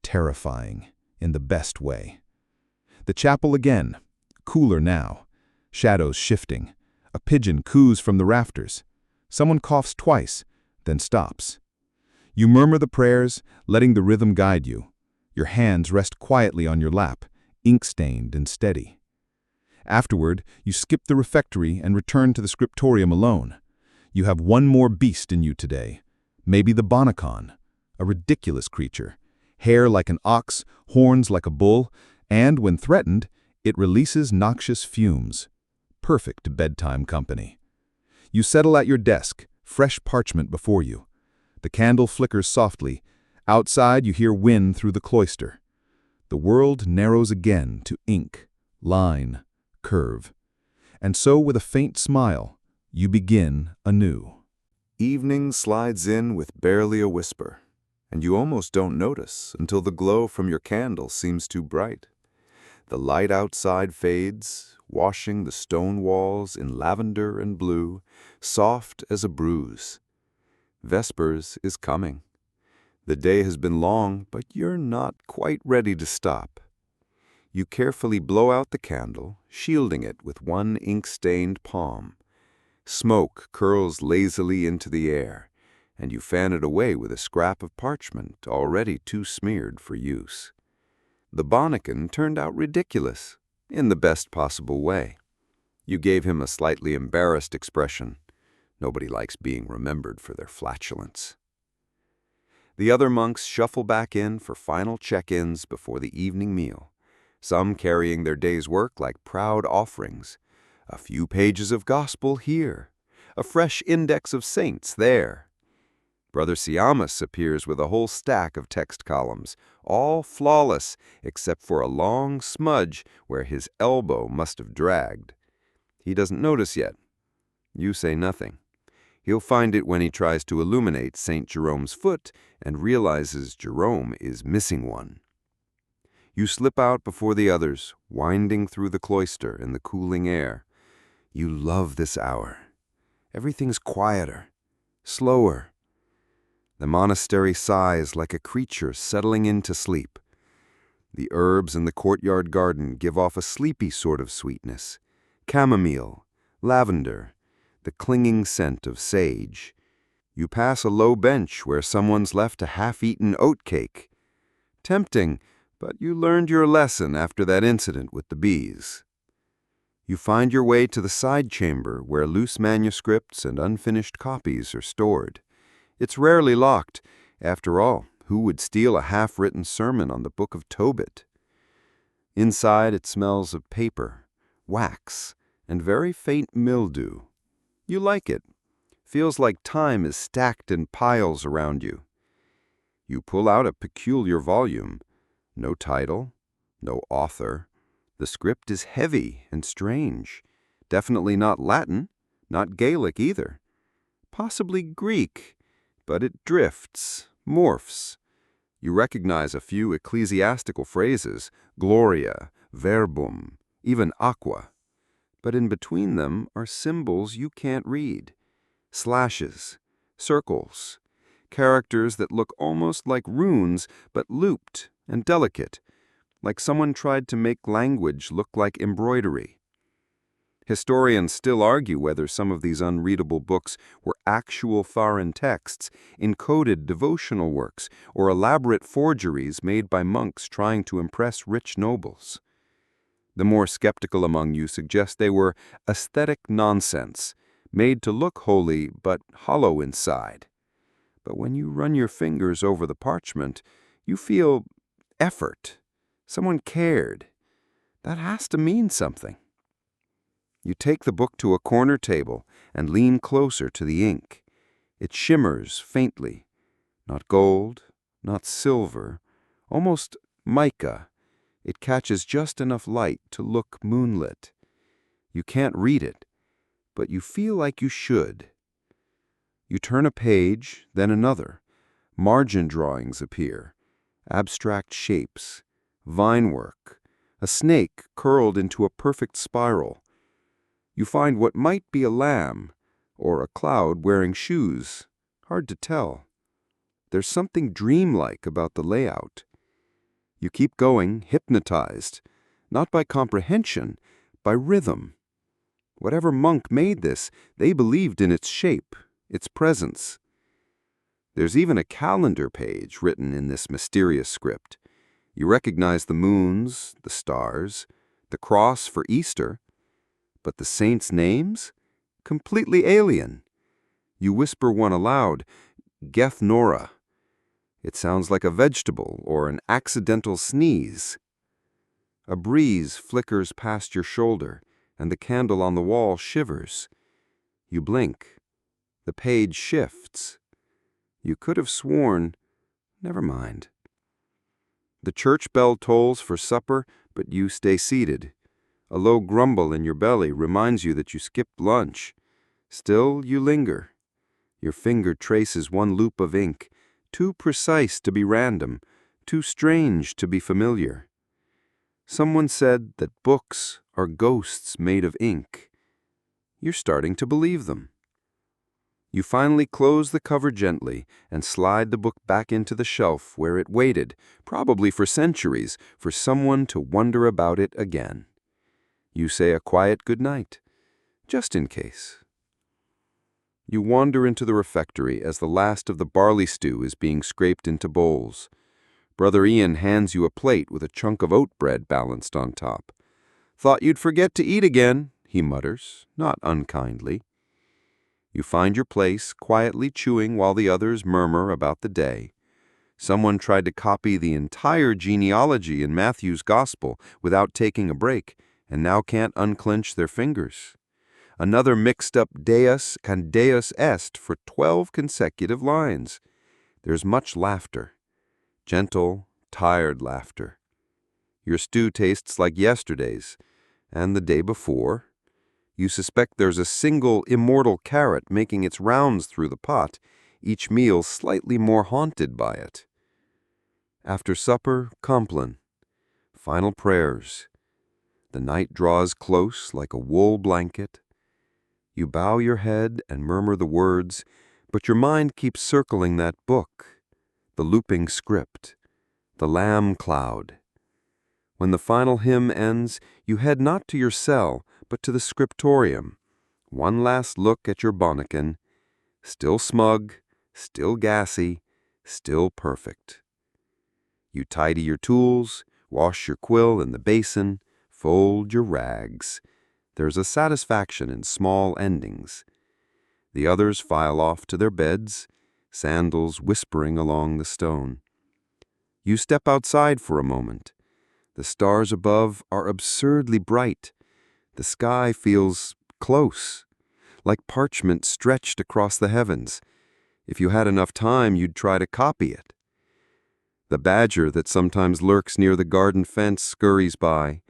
Terrifying, in the best way. The chapel again. Cooler now. Shadows shifting. A pigeon coos from the rafters. Someone coughs twice, then stops. You murmur the prayers, letting the rhythm guide you. Your hands rest quietly on your lap, ink-stained and steady. Afterward, you skip the refectory and return to the scriptorium alone. You have one more beast in you today. Maybe the bonacon, a ridiculous creature. Hair like an ox, horns like a bull, and, when threatened, it releases noxious fumes. Perfect bedtime company. You settle at your desk, fresh parchment before you. The candle flickers softly. Outside, you hear wind through the cloister. The world narrows again to ink, line, curve. And so, with a faint smile, you begin anew. Evening slides in with barely a whisper, and you almost don't notice until the glow from your candle seems too bright. The light outside fades, washing the stone walls in lavender and blue, soft as a bruise. Vespers is coming. The day has been long, but you're not quite ready to stop. You carefully blow out the candle, shielding it with one ink-stained palm. Smoke curls lazily into the air, and you fan it away with a scrap of parchment already too smeared for use. The bonacon turned out ridiculous, in the best possible way. You gave him a slightly embarrassed expression. Nobody likes being remembered for their flatulence. The other monks shuffle back in for final check-ins before the evening meal, some carrying their day's work like proud offerings. A few pages of gospel here, a fresh index of saints there. Brother Siamus appears with a whole stack of text columns, all flawless except for a long smudge where his elbow must have dragged. He doesn't notice yet. You say nothing. He'll find it when he tries to illuminate St. Jerome's foot and realizes Jerome is missing one. You slip out before the others, winding through the cloister in the cooling air. You love this hour. Everything's quieter, slower. The monastery sighs like a creature settling into sleep. The herbs in the courtyard garden give off a sleepy sort of sweetness. Chamomile, lavender, the clinging scent of sage. You pass a low bench where someone's left a half-eaten oatcake. Tempting, but you learned your lesson after that incident with the bees. You find your way to the side chamber where loose manuscripts and unfinished copies are stored. It's rarely locked. After all, who would steal a half-written sermon on the Book of Tobit? Inside it smells of paper, wax, and very faint mildew. You like it. Feels like time is stacked in piles around you. You pull out a peculiar volume. No title, no author. The script is heavy and strange. Definitely not Latin, not Gaelic either. Possibly Greek, but it drifts, morphs. You recognize a few ecclesiastical phrases, gloria, verbum, even aqua. But in between them are symbols you can't read. Slashes, circles, characters that look almost like runes, but looped and delicate, like someone tried to make language look like embroidery. Historians still argue whether some of these unreadable books were actual foreign texts, encoded devotional works, or elaborate forgeries made by monks trying to impress rich nobles. The more skeptical among you suggest they were aesthetic nonsense, made to look holy but hollow inside. But when you run your fingers over the parchment, you feel effort. Someone cared. That has to mean something. You take the book to a corner table and lean closer to the ink. It shimmers faintly. Not gold, not silver, almost mica. It catches just enough light to look moonlit. You can't read it, but you feel like you should. You turn a page, then another. Margin drawings appear, abstract shapes, vine work, a snake curled into a perfect spiral. You find what might be a lamb, or a cloud wearing shoes, Hard to tell. There's something dreamlike about the layout. You keep going, hypnotized, not by comprehension, by rhythm. Whatever monk made this, they believed in its shape, its presence. There's even a calendar page written in this mysterious script. You recognize the moons, the stars, the cross for Easter, but the saints' names? Completely alien. You whisper one aloud, Geth Nora. It sounds like a vegetable or an accidental sneeze. A breeze flickers past your shoulder, and the candle on the wall shivers. You blink. The page shifts. You could have sworn, never mind. The church bell tolls for supper, but you stay seated. A low grumble in your belly reminds you that you skipped lunch. Still, you linger. Your finger traces one loop of ink, too precise to be random, too strange to be familiar. Someone said that books are ghosts made of ink. You're starting to believe them. You finally close the cover gently and slide the book back into the shelf where it waited, probably for centuries, for someone to wonder about it again. You say a quiet goodnight, just in case. You wander into the refectory as the last of the barley stew is being scraped into bowls. Brother Ian hands you a plate with a chunk of oat bread balanced on top. "Thought you'd forget to eat again," he mutters, not unkindly. You find your place, quietly chewing while the others murmur about the day. Someone tried to copy the entire genealogy in Matthew's Gospel without taking a break, and now can't unclench their fingers. Another mixed up Deus and Deus est for 12 consecutive lines. There's much laughter. Gentle, tired laughter. Your stew tastes like yesterday's, and the day before. You suspect there's a single immortal carrot making its rounds through the pot, each meal slightly more haunted by it. After supper, Compline. Final prayers. The night draws close like a wool blanket. You bow your head and murmur the words, but your mind keeps circling that book, the looping script, the lamb cloud. When the final hymn ends, you head not to your cell, but to the scriptorium. One last look at your bonnekin, still smug, still gassy, still perfect. You tidy your tools, wash your quill in the basin, fold your rags. There's a satisfaction in small endings. The others file off to their beds, sandals whispering along the stone. You step outside for a moment. The stars above are absurdly bright. The sky feels close, like parchment stretched across the heavens. If you had enough time, you'd try to copy it. The badger that sometimes lurks near the garden fence scurries by.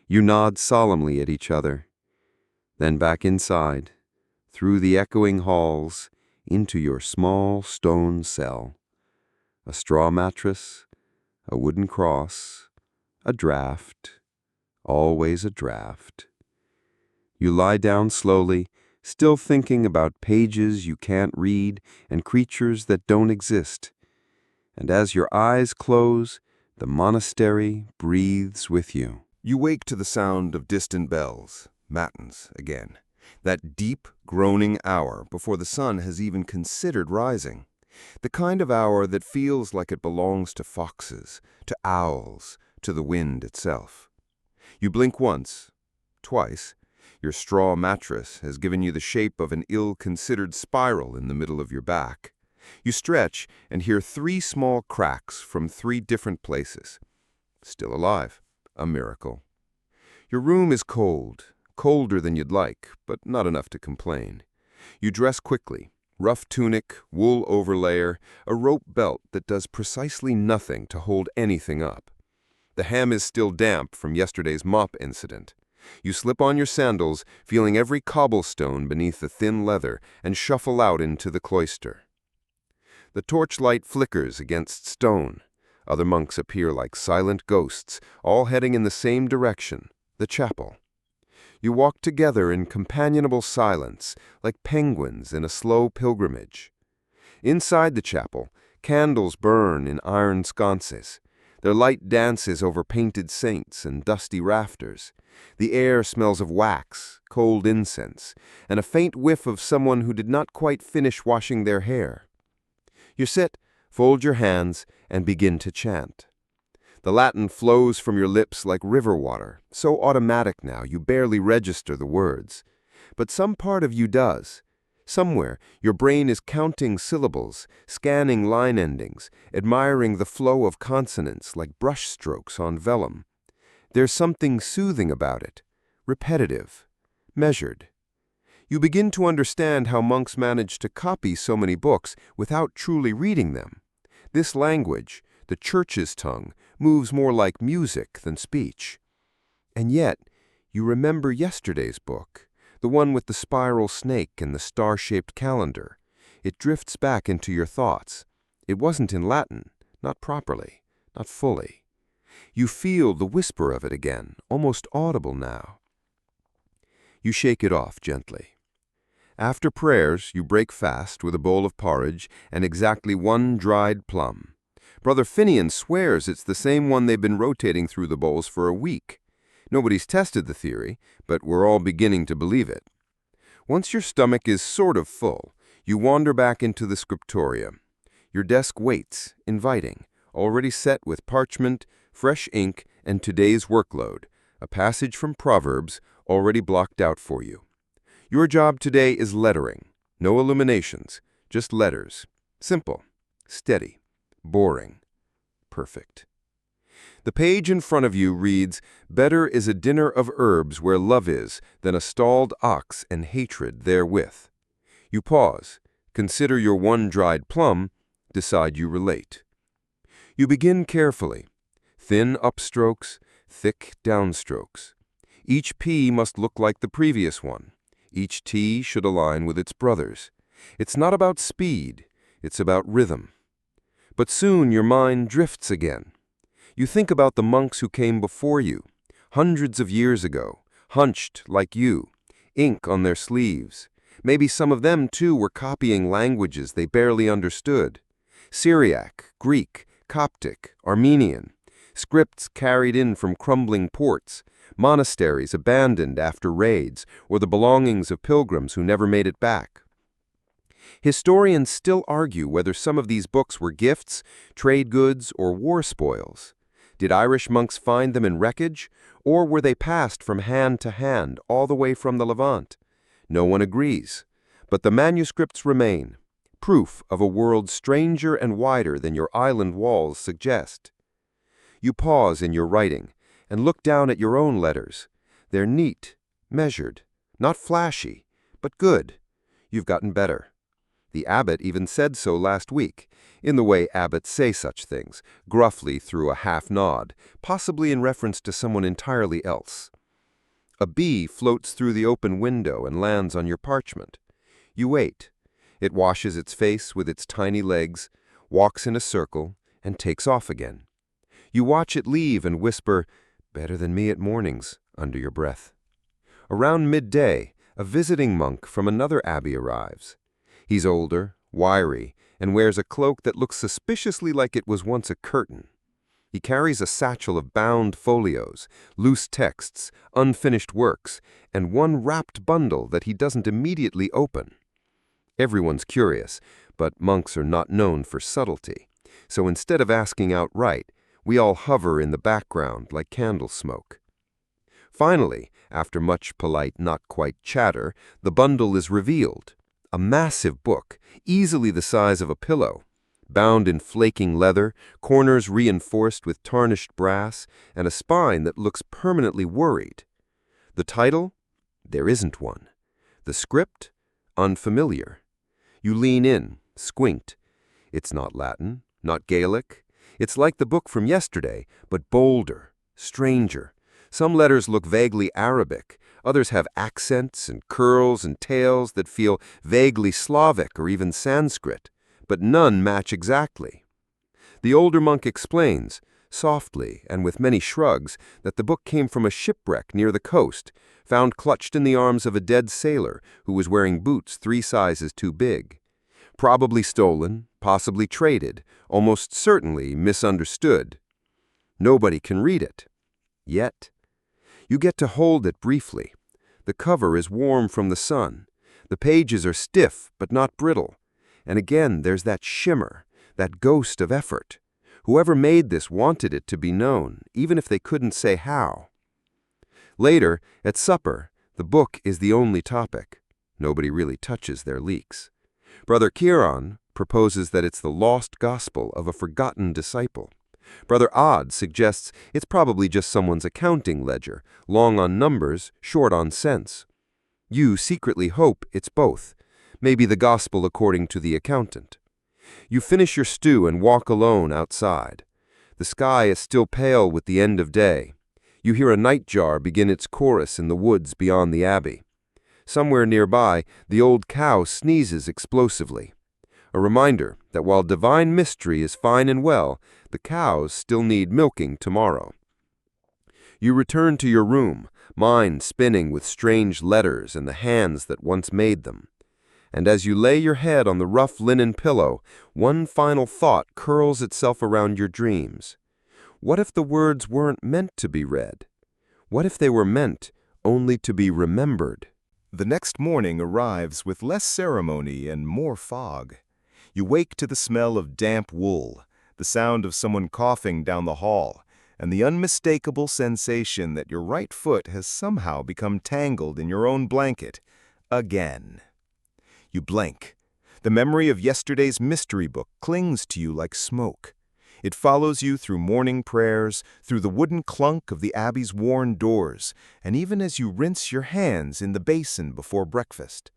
You nod solemnly at each other. Then back inside, through the echoing halls, into your small stone cell. A straw mattress, a wooden cross, a draft, always a draft. You lie down slowly, still thinking about pages you can't read and creatures that don't exist. And as your eyes close, the monastery breathes with you. You wake to the sound of distant bells, matins again, that deep, groaning hour before the sun has even considered rising, the kind of hour that feels like it belongs to foxes, to owls, to the wind itself. You blink once, twice. Your straw mattress has given you the shape of an ill-considered spiral in the middle of your back. You stretch and hear 3 small cracks from 3 different places. Still alive. A miracle. Your room is cold, colder than you'd like, but not enough to complain. You dress quickly. Rough tunic, wool overlayer, a rope belt that does precisely nothing to hold anything up. The hem is still damp from yesterday's mop incident. You slip on your sandals, feeling every cobblestone beneath the thin leather, and shuffle out into the cloister. The torchlight flickers against stone. Other monks appear like silent ghosts, all heading in the same direction, the chapel. You walk together in companionable silence, like penguins in a slow pilgrimage. Inside the chapel, candles burn in iron sconces. Their light dances over painted saints and dusty rafters. The air smells of wax, cold incense, and a faint whiff of someone who did not quite finish washing their hair. You sit, fold your hands, and begin to chant. The Latin flows from your lips like river water, so automatic now you barely register the words. But some part of you does. Somewhere, your brain is counting syllables, scanning line endings, admiring the flow of consonants like brushstrokes on vellum. There's something soothing about it, repetitive, measured. You begin to understand how monks manage to copy so many books without truly reading them. This language, the church's tongue, moves more like music than speech. And yet, you remember yesterday's book, the one with the spiral snake and the star-shaped calendar. It drifts back into your thoughts. It wasn't in Latin, not properly, not fully. You feel the whisper of it again, almost audible now. You shake it off gently. After prayers, you break fast with a bowl of porridge and exactly one dried plum. Brother Finian swears it's the same one they've been rotating through the bowls for a week. Nobody's tested the theory, but we're all beginning to believe it. Once your stomach is sort of full, you wander back into the scriptorium. Your desk waits, inviting, already set with parchment, fresh ink, and today's workload, a passage from Proverbs already blocked out for you. Your job today is lettering. No illuminations, just letters. Simple, steady, boring, perfect. The page in front of you reads, "Better is a dinner of herbs where love is than a stalled ox and hatred therewith." You pause, consider your one dried plum, decide you relate. You begin carefully. Thin upstrokes, thick downstrokes. Each P must look like the previous one. Each T should align with its brothers. It's not about speed, it's about rhythm. But soon your mind drifts again. You think about the monks who came before you, hundreds of years ago, hunched like you, ink on their sleeves. Maybe some of them, too, were copying languages they barely understood. Syriac, Greek, Coptic, Armenian. Scripts carried in from crumbling ports, monasteries abandoned after raids, or the belongings of pilgrims who never made it back. Historians still argue whether some of these books were gifts, trade goods, or war spoils. Did Irish monks find them in wreckage, or were they passed from hand to hand all the way from the Levant? No one agrees, but the manuscripts remain, proof of a world stranger and wider than your island walls suggest. You pause in your writing and look down at your own letters. They're neat, measured, not flashy, but good. You've gotten better. The abbot even said so last week, in the way abbots say such things, gruffly through a half nod, possibly in reference to someone entirely else. A bee floats through the open window and lands on your parchment. You wait. It washes its face with its tiny legs, walks in a circle, and takes off again. You watch it leave and whisper, "Better than me at mornings," under your breath. Around midday, a visiting monk from another abbey arrives. He's older, wiry, and wears a cloak that looks suspiciously like it was once a curtain. He carries a satchel of bound folios, loose texts, unfinished works, and one wrapped bundle that he doesn't immediately open. Everyone's curious, but monks are not known for subtlety. So instead of asking outright, we all hover in the background like candle smoke. Finally, after much polite not-quite chatter, the bundle is revealed. A massive book, easily the size of a pillow, bound in flaking leather, corners reinforced with tarnished brass, and a spine that looks permanently worried. The title? There isn't one. The script? Unfamiliar. You lean in, squint. It's not Latin, not Gaelic. It's like the book from yesterday, but bolder, stranger. Some letters look vaguely Arabic. Others have accents and curls and tails that feel vaguely Slavic or even Sanskrit, but none match exactly. The older monk explains, softly and with many shrugs, that the book came from a shipwreck near the coast, found clutched in the arms of a dead sailor who was wearing boots 3 sizes too big. Probably stolen, possibly traded, almost certainly misunderstood. Nobody can read it. Yet, you get to hold it briefly. The cover is warm from the sun. The pages are stiff but not brittle. And again, there's that shimmer, that ghost of effort. Whoever made this wanted it to be known, even if they couldn't say how. Later, at supper, the book is the only topic. Nobody really touches their leeks. Brother Kieran proposes that it's the lost gospel of a forgotten disciple. Brother Odd suggests it's probably just someone's accounting ledger, long on numbers, short on sense. You secretly hope it's both, maybe the gospel according to the accountant. You finish your stew and walk alone outside. The sky is still pale with the end of day. You hear a nightjar begin its chorus in the woods beyond the abbey. Somewhere nearby, the old cow sneezes explosively. A reminder that while divine mystery is fine and well, the cows still need milking tomorrow. You return to your room, mind spinning with strange letters and the hands that once made them. And as you lay your head on the rough linen pillow, one final thought curls itself around your dreams. What if the words weren't meant to be read? What if they were meant only to be remembered? The next morning arrives with less ceremony and more fog. You wake to the smell of damp wool, the sound of someone coughing down the hall, and the unmistakable sensation that your right foot has somehow become tangled in your own blanket. Again. You blink. The memory of yesterday's mystery book clings to you like smoke. It follows you through morning prayers, through the wooden clunk of the abbey's worn doors, and even as you rinse your hands in the basin before breakfast.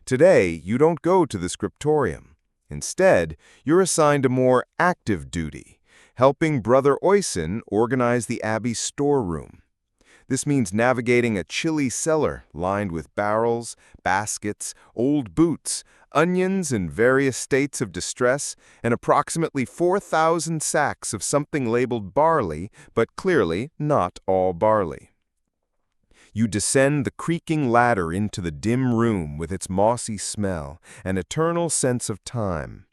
Today, you don't go to the scriptorium. Instead, you're assigned a more active duty, helping Brother Oysen organize the abbey's storeroom. This means navigating a chilly cellar lined with barrels, baskets, old boots, onions in various states of distress, and approximately 4,000 sacks of something labeled barley, but clearly not all barley. You descend the creaking ladder into the dim room with its mossy smell, an eternal sense of time.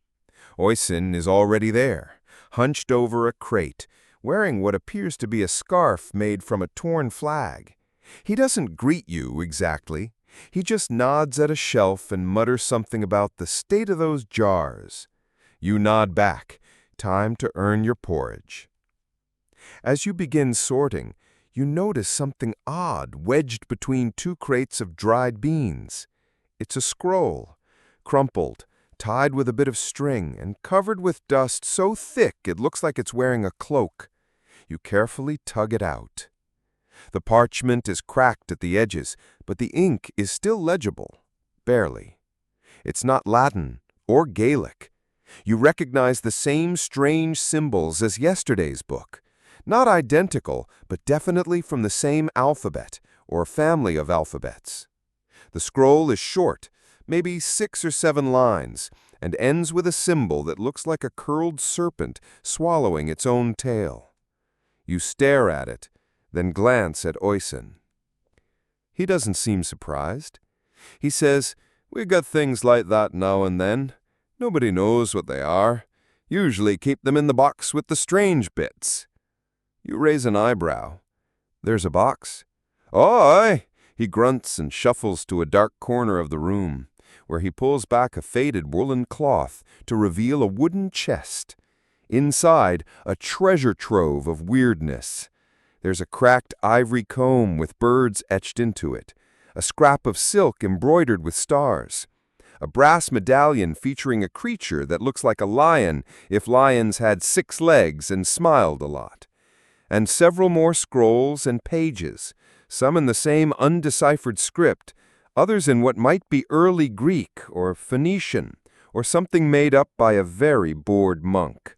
Oysen is already there, hunched over a crate, wearing what appears to be a scarf made from a torn flag. He doesn't greet you exactly. He just nods at a shelf and mutters something about the state of those jars. You nod back. Time to earn your porridge. As you begin sorting, you notice something odd wedged between two crates of dried beans. It's a scroll, crumpled, tied with a bit of string, and covered with dust so thick it looks like it's wearing a cloak. You carefully tug it out. The parchment is cracked at the edges, but the ink is still legible, barely. It's not Latin or Gaelic. You recognize the same strange symbols as yesterday's book. Not identical, but definitely from the same alphabet, or family of alphabets. The scroll is short, maybe 6 or 7 lines, and ends with a symbol that looks like a curled serpent swallowing its own tail. You stare at it, then glance at Oysen. He doesn't seem surprised. He says, "We got things like that now and then. Nobody knows what they are. Usually keep them in the box with the strange bits." You raise an eyebrow. "There's a box?" "Aye." He grunts and shuffles to a dark corner of the room, where he pulls back a faded woolen cloth to reveal a wooden chest. Inside, a treasure trove of weirdness. There's a cracked ivory comb with birds etched into it, a scrap of silk embroidered with stars, a brass medallion featuring a creature that looks like a lion if lions had 6 legs and smiled a lot, and several more scrolls and pages, some in the same undeciphered script, others in what might be early Greek or Phoenician, or something made up by a very bored monk.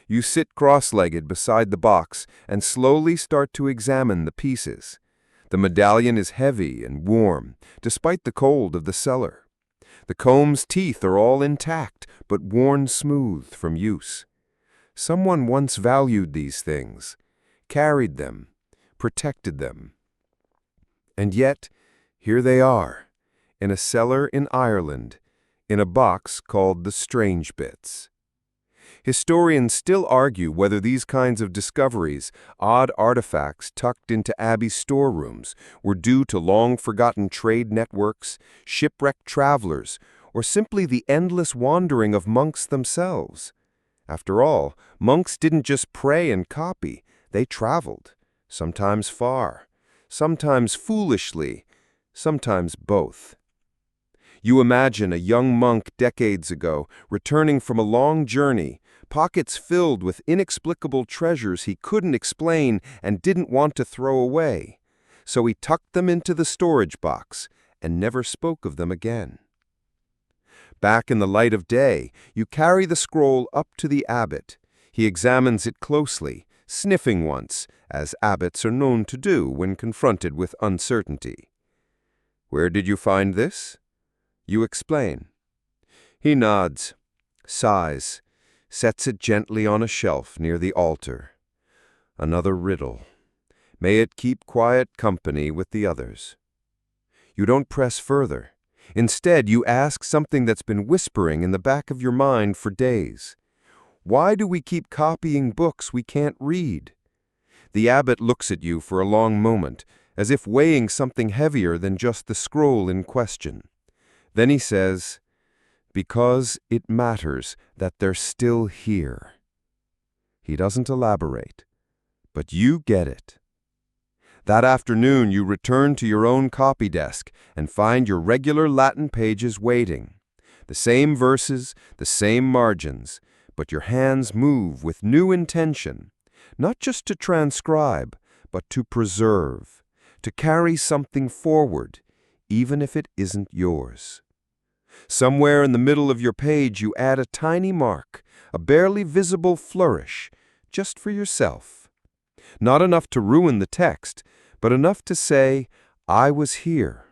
You sit cross-legged beside the box and slowly start to examine the pieces. The medallion is heavy and warm, despite the cold of the cellar. The comb's teeth are all intact, but worn smooth from use. Someone once valued these things, carried them, protected them. And yet, here they are, in a cellar in Ireland, in a box called the strange bits. Historians still argue whether these kinds of discoveries, odd artifacts tucked into Abbey's storerooms, were due to long-forgotten trade networks, shipwrecked travelers, or simply the endless wandering of monks themselves. After all, monks didn't just pray and copy, they traveled, sometimes far, sometimes foolishly, sometimes both. You imagine a young monk decades ago returning from a long journey, pockets filled with inexplicable treasures he couldn't explain and didn't want to throw away. So he tucked them into the storage box and never spoke of them again. Back in the light of day, you carry the scroll up to the abbot. He examines it closely, sniffing once, as abbots are known to do when confronted with uncertainty. "Where did you find this?" You explain. He nods, sighs, sets it gently on a shelf near the altar. Another riddle. May it keep quiet company with the others. You don't press further. Instead, you ask something that's been whispering in the back of your mind for days. Why do we keep copying books we can't read? The abbot looks at you for a long moment, as if weighing something heavier than just the scroll in question. Then he says, "Because it matters that they're still here." He doesn't elaborate, but you get it. That afternoon, you return to your own copy desk and find your regular Latin pages waiting. The same verses, the same margins, but your hands move with new intention, not just to transcribe, but to preserve, to carry something forward, even if it isn't yours. Somewhere in the middle of your page, you add a tiny mark, a barely visible flourish, just for yourself. Not enough to ruin the text, but enough to say, "I was here."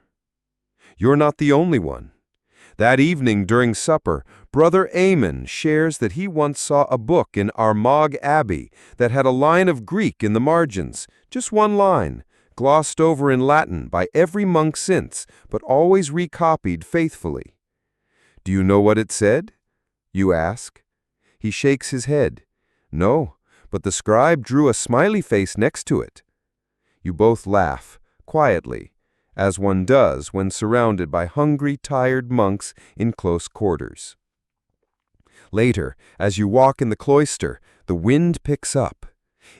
You're not the only one. That evening during supper, Brother Eamon shares that he once saw a book in Armagh Abbey that had a line of Greek in the margins, just one line, glossed over in Latin by every monk since, but always recopied faithfully. "Do you know what it said?" you ask. He shakes his head. "No, but the scribe drew a smiley face next to it." You both laugh, quietly, as one does when surrounded by hungry, tired monks in close quarters. Later, as you walk in the cloister, the wind picks up.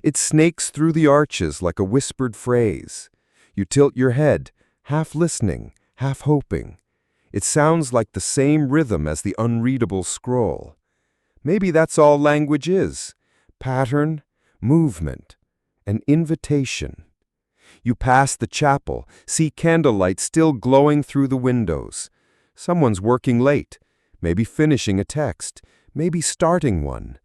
It snakes through the arches like a whispered phrase. You tilt your head, half listening, half hoping. It sounds like the same rhythm as the unreadable scroll. Maybe that's all language is: pattern, movement, an invitation. You pass the chapel, see candlelight still glowing through the windows. Someone's working late, maybe finishing a text, maybe starting one,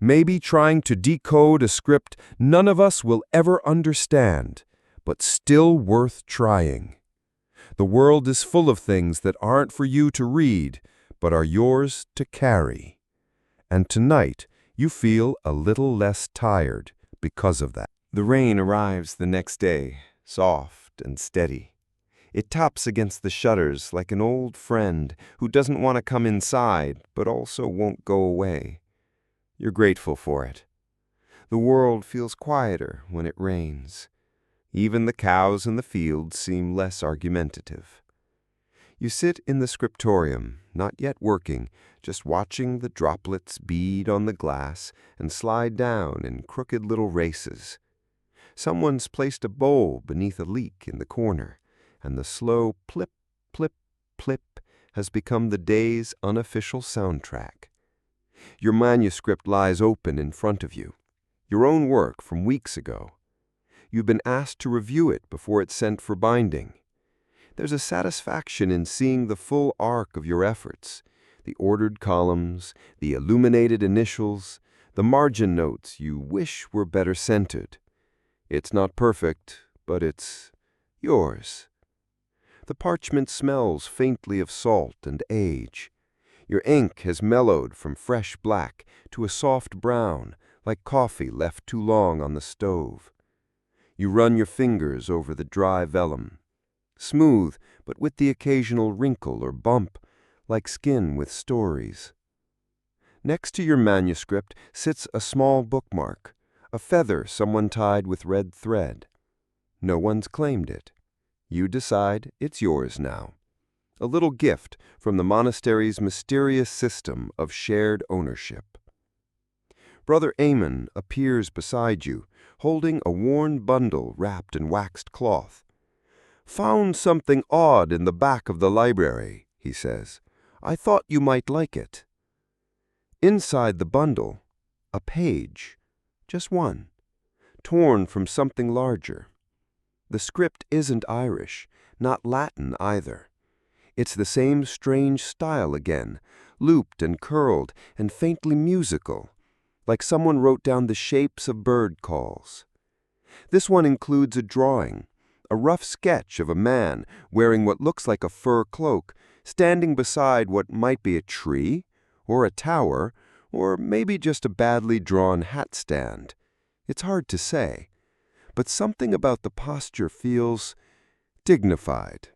maybe trying to decode a script none of us will ever understand, but still worth trying. The world is full of things that aren't for you to read, but are yours to carry. And tonight, you feel a little less tired because of that. The rain arrives the next day, soft and steady. It taps against the shutters like an old friend who doesn't want to come inside, but also won't go away. You're grateful for it. The world feels quieter when it rains. Even the cows in the fields seem less argumentative. You sit in the scriptorium, not yet working, just watching the droplets bead on the glass and slide down in crooked little races. Someone's placed a bowl beneath a leak in the corner, and the slow plip, plip, plip has become the day's unofficial soundtrack. Your manuscript lies open in front of you, your own work from weeks ago. You've been asked to review it before it's sent for binding. There's a satisfaction in seeing the full arc of your efforts, the ordered columns, the illuminated initials, the margin notes you wish were better centered. It's not perfect, but it's yours. The parchment smells faintly of salt and age. Your ink has mellowed from fresh black to a soft brown, like coffee left too long on the stove. You run your fingers over the dry vellum. Smooth, but with the occasional wrinkle or bump, like skin with stories. Next to your manuscript sits a small bookmark, a feather someone tied with red thread. No one's claimed it. You decide it's yours now. A little gift from the monastery's mysterious system of shared ownership. Brother Amen appears beside you, holding a worn bundle wrapped in waxed cloth. "Found something odd in the back of the library," he says. "I thought you might like it." Inside the bundle, a page, just one, torn from something larger. The script isn't Irish, not Latin either. It's the same strange style again, looped and curled and faintly musical, like someone wrote down the shapes of bird calls. This one includes a drawing, a rough sketch of a man wearing what looks like a fur cloak, standing beside what might be a tree, or a tower, or maybe just a badly drawn hat stand. It's hard to say, but something about the posture feels dignified.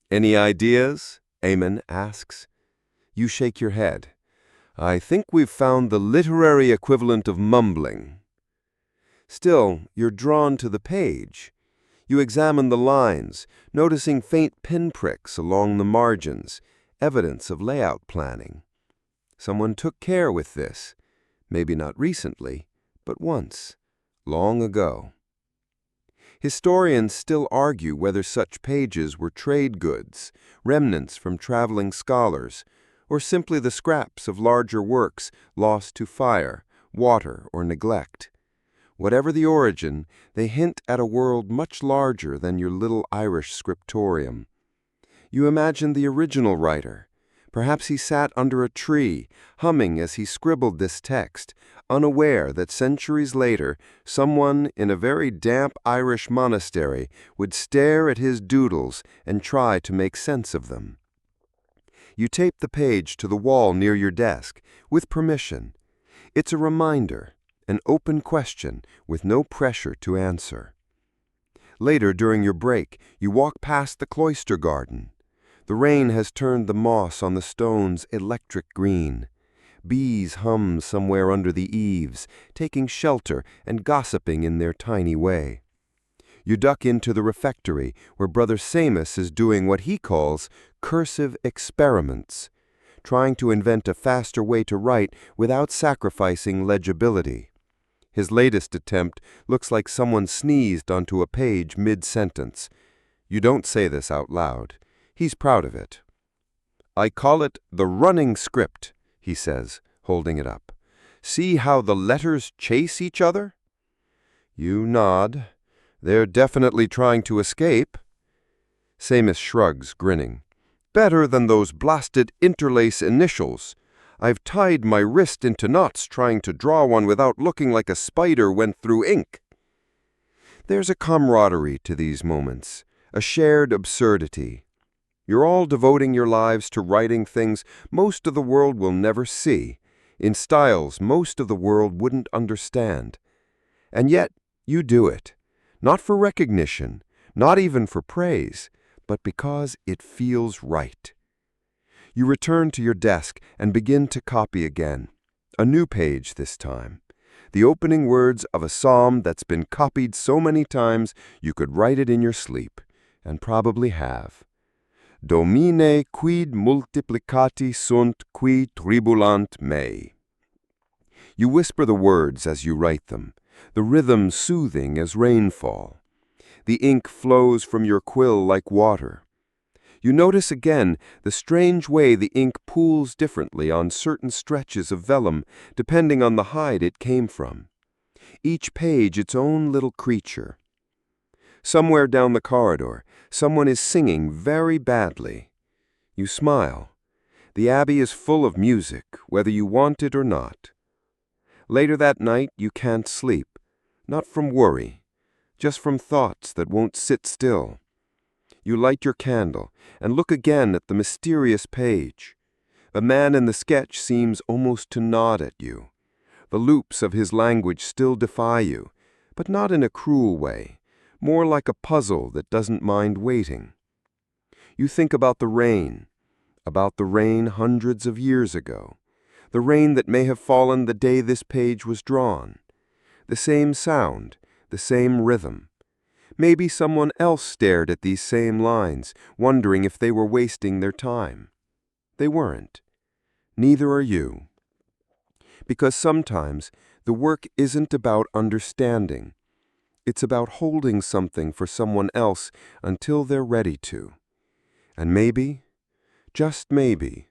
"Any ideas?" Amen asks. You shake your head. "I think we've found the literary equivalent of mumbling." Still, you're drawn to the page. You examine the lines, noticing faint pinpricks along the margins, evidence of layout planning. Someone took care with this, maybe not recently, but once, long ago. Historians still argue whether such pages were trade goods, remnants from traveling scholars, or simply the scraps of larger works lost to fire, water, or neglect. Whatever the origin, they hint at a world much larger than your little Irish scriptorium. You imagine the original writer. Perhaps he sat under a tree, humming as he scribbled this text, unaware that centuries later, someone in a very damp Irish monastery would stare at his doodles and try to make sense of them. You tape the page to the wall near your desk, with permission. It's a reminder, an open question with no pressure to answer. Later, during your break, you walk past the cloister garden. The rain has turned the moss on the stones electric green. Bees hum somewhere under the eaves, taking shelter and gossiping in their tiny way. You duck into the refectory, where Brother Seamus is doing what he calls cursive experiments, trying to invent a faster way to write without sacrificing legibility. His latest attempt looks like someone sneezed onto a page mid-sentence. You don't say this out loud. He's proud of it. "I call it the running script," he says, holding it up. "See how the letters chase each other?" You nod. They're definitely trying to escape. Seamus shrugs, grinning. "Better than those blasted interlace initials. I've tied my wrist into knots trying to draw one without looking like a spider went through ink." There's a camaraderie to these moments, a shared absurdity. You're all devoting your lives to writing things most of the world will never see, in styles most of the world wouldn't understand. And yet, you do it, not for recognition, not even for praise, but because it feels right. You return to your desk and begin to copy again. A new page this time. The opening words of a psalm that's been copied so many times you could write it in your sleep, and probably have. Domine quid multiplicati sunt qui tribulant me. You whisper the words as you write them, the rhythm soothing as rainfall. The ink flows from your quill like water. You notice again the strange way the ink pools differently on certain stretches of vellum, depending on the hide it came from. Each page its own little creature. Somewhere down the corridor, someone is singing very badly. You smile. The Abbey is full of music, whether you want it or not. Later that night, you can't sleep, not from worry, just from thoughts that won't sit still. You light your candle and look again at the mysterious page. The man in the sketch seems almost to nod at you. The loops of his language still defy you, but not in a cruel way, more like a puzzle that doesn't mind waiting. You think about the rain, about the rain hundreds of years ago, the rain that may have fallen the day this page was drawn. The same sound, the same rhythm. Maybe someone else stared at these same lines, wondering if they were wasting their time. They weren't. Neither are you. Because sometimes the work isn't about understanding. It's about holding something for someone else until they're ready to. And maybe, just maybe,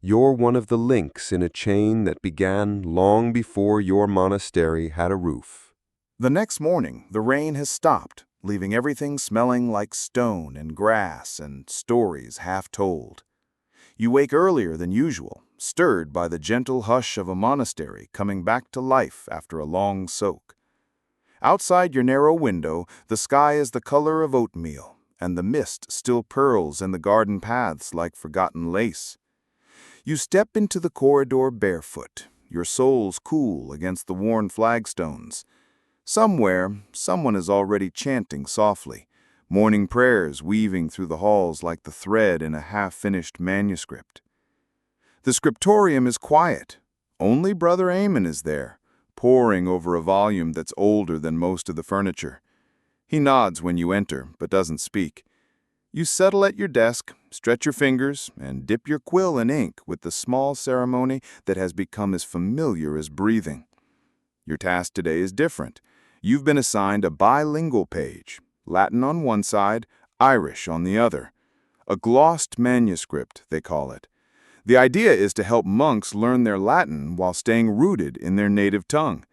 you're one of the links in a chain that began long before your monastery had a roof. The next morning, the rain has stopped, leaving everything smelling like stone and grass and stories half told. You wake earlier than usual, stirred by the gentle hush of a monastery coming back to life after a long soak. Outside your narrow window, the sky is the color of oatmeal, and the mist still pearls in the garden paths like forgotten lace. You step into the corridor barefoot, your soles cool against the worn flagstones. Somewhere, someone is already chanting softly, morning prayers weaving through the halls like the thread in a half-finished manuscript. The scriptorium is quiet. Only Brother Eamon is there, poring over a volume that's older than most of the furniture. He nods when you enter, but doesn't speak. You settle at your desk, stretch your fingers, and dip your quill in ink with the small ceremony that has become as familiar as breathing. Your task today is different. You've been assigned a bilingual page, Latin on one side, Irish on the other. A glossed manuscript, they call it. The idea is to help monks learn their Latin while staying rooted in their native tongue.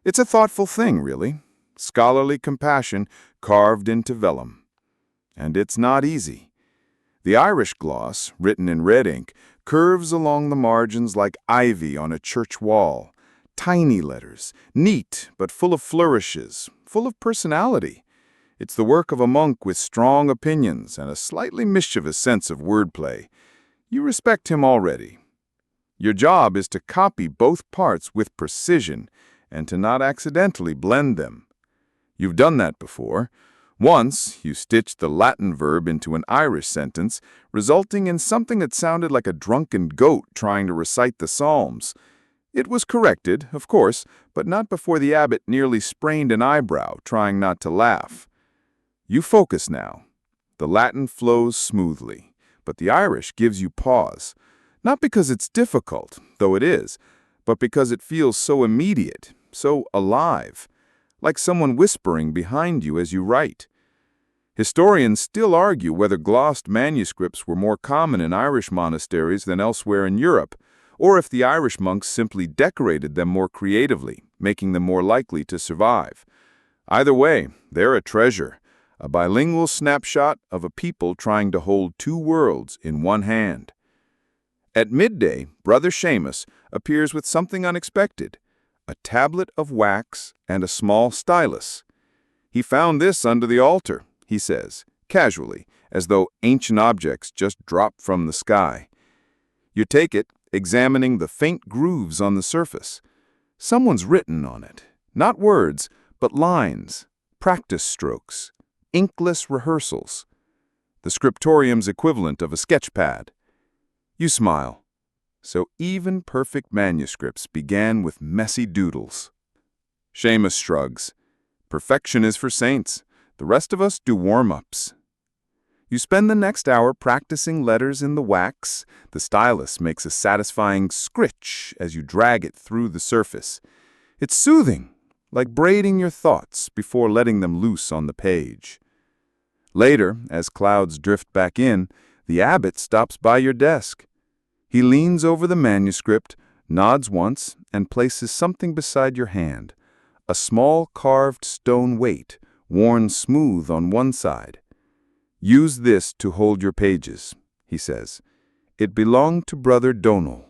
It's a thoughtful thing, really. Scholarly compassion carved into vellum. And it's not easy. The Irish gloss, written in red ink, curves along the margins like ivy on a church wall. Tiny letters, neat but full of flourishes, full of personality. It's the work of a monk with strong opinions and a slightly mischievous sense of wordplay. You respect him already. Your job is to copy both parts with precision and to not accidentally blend them. You've done that before. Once, you stitched the Latin verb into an Irish sentence, resulting in something that sounded like a drunken goat trying to recite the Psalms. It was corrected, of course, but not before the abbot nearly sprained an eyebrow, trying not to laugh. You focus now. The Latin flows smoothly, but the Irish gives you pause. Not because it's difficult, though it is, but because it feels so immediate, so alive, like someone whispering behind you as you write. Historians still argue whether glossed manuscripts were more common in Irish monasteries than elsewhere in Europe, or if the Irish monks simply decorated them more creatively, making them more likely to survive. Either way, they're a treasure, a bilingual snapshot of a people trying to hold two worlds in one hand. At midday, Brother Seamus appears with something unexpected, a tablet of wax and a small stylus. He found this under the altar, he says, casually, as though ancient objects just dropped from the sky. You take it, examining the faint grooves on the surface. Someone's written on it, not words, but lines, practice strokes, inkless rehearsals. The scriptorium's equivalent of a sketch pad. You smile. So even perfect manuscripts began with messy doodles. Seamus shrugs. Perfection is for saints. The rest of us do warm-ups. You spend the next hour practicing letters in the wax. The stylus makes a satisfying scritch as you drag it through the surface. It's soothing, like braiding your thoughts before letting them loose on the page. Later, as clouds drift back in, the abbot stops by your desk. He leans over the manuscript, nods once, and places something beside your hand, a small carved stone weight, worn smooth on one side. Use this to hold your pages, he says. It belonged to Brother Donal.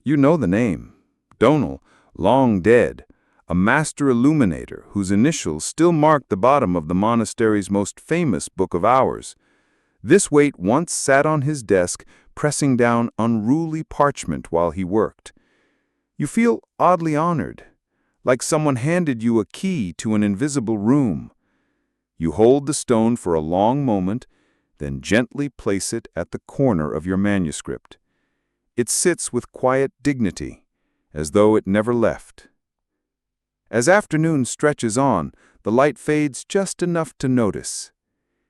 You know the name. Donal, long dead, a master illuminator whose initials still mark the bottom of the monastery's most famous Book of Hours. This weight once sat on his desk, pressing down unruly parchment while he worked. You feel oddly honored, like someone handed you a key to an invisible room. You hold the stone for a long moment, Then gently place it at the corner of your manuscript. It sits with quiet dignity, as though it never left. As afternoon stretches on, the light fades just enough to notice.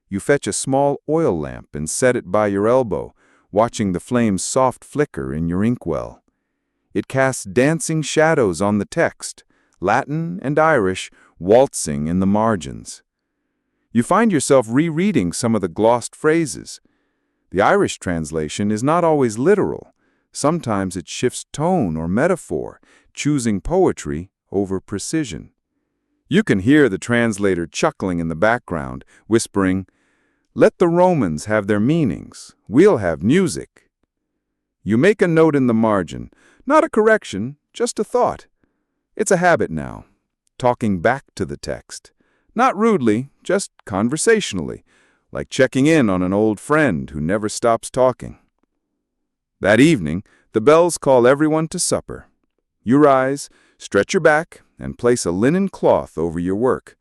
You fetch a small oil lamp and set it by your elbow, watching the flame's soft flicker in your inkwell. It casts dancing shadows on the text, Latin and Irish waltzing in the margins. You find yourself rereading some of the glossed phrases. The Irish translation is not always literal. Sometimes it shifts tone or metaphor, choosing poetry over precision. You can hear the translator chuckling in the background, whispering, "Let the Romans have their meanings. We'll have music." You make a note in the margin, not a correction, just a thought. It's a habit now, talking back to the text. Not rudely, just conversationally, like checking in on an old friend who never stops talking. That evening, the bells call everyone to supper. You rise, stretch your back, and place a linen cloth over your work.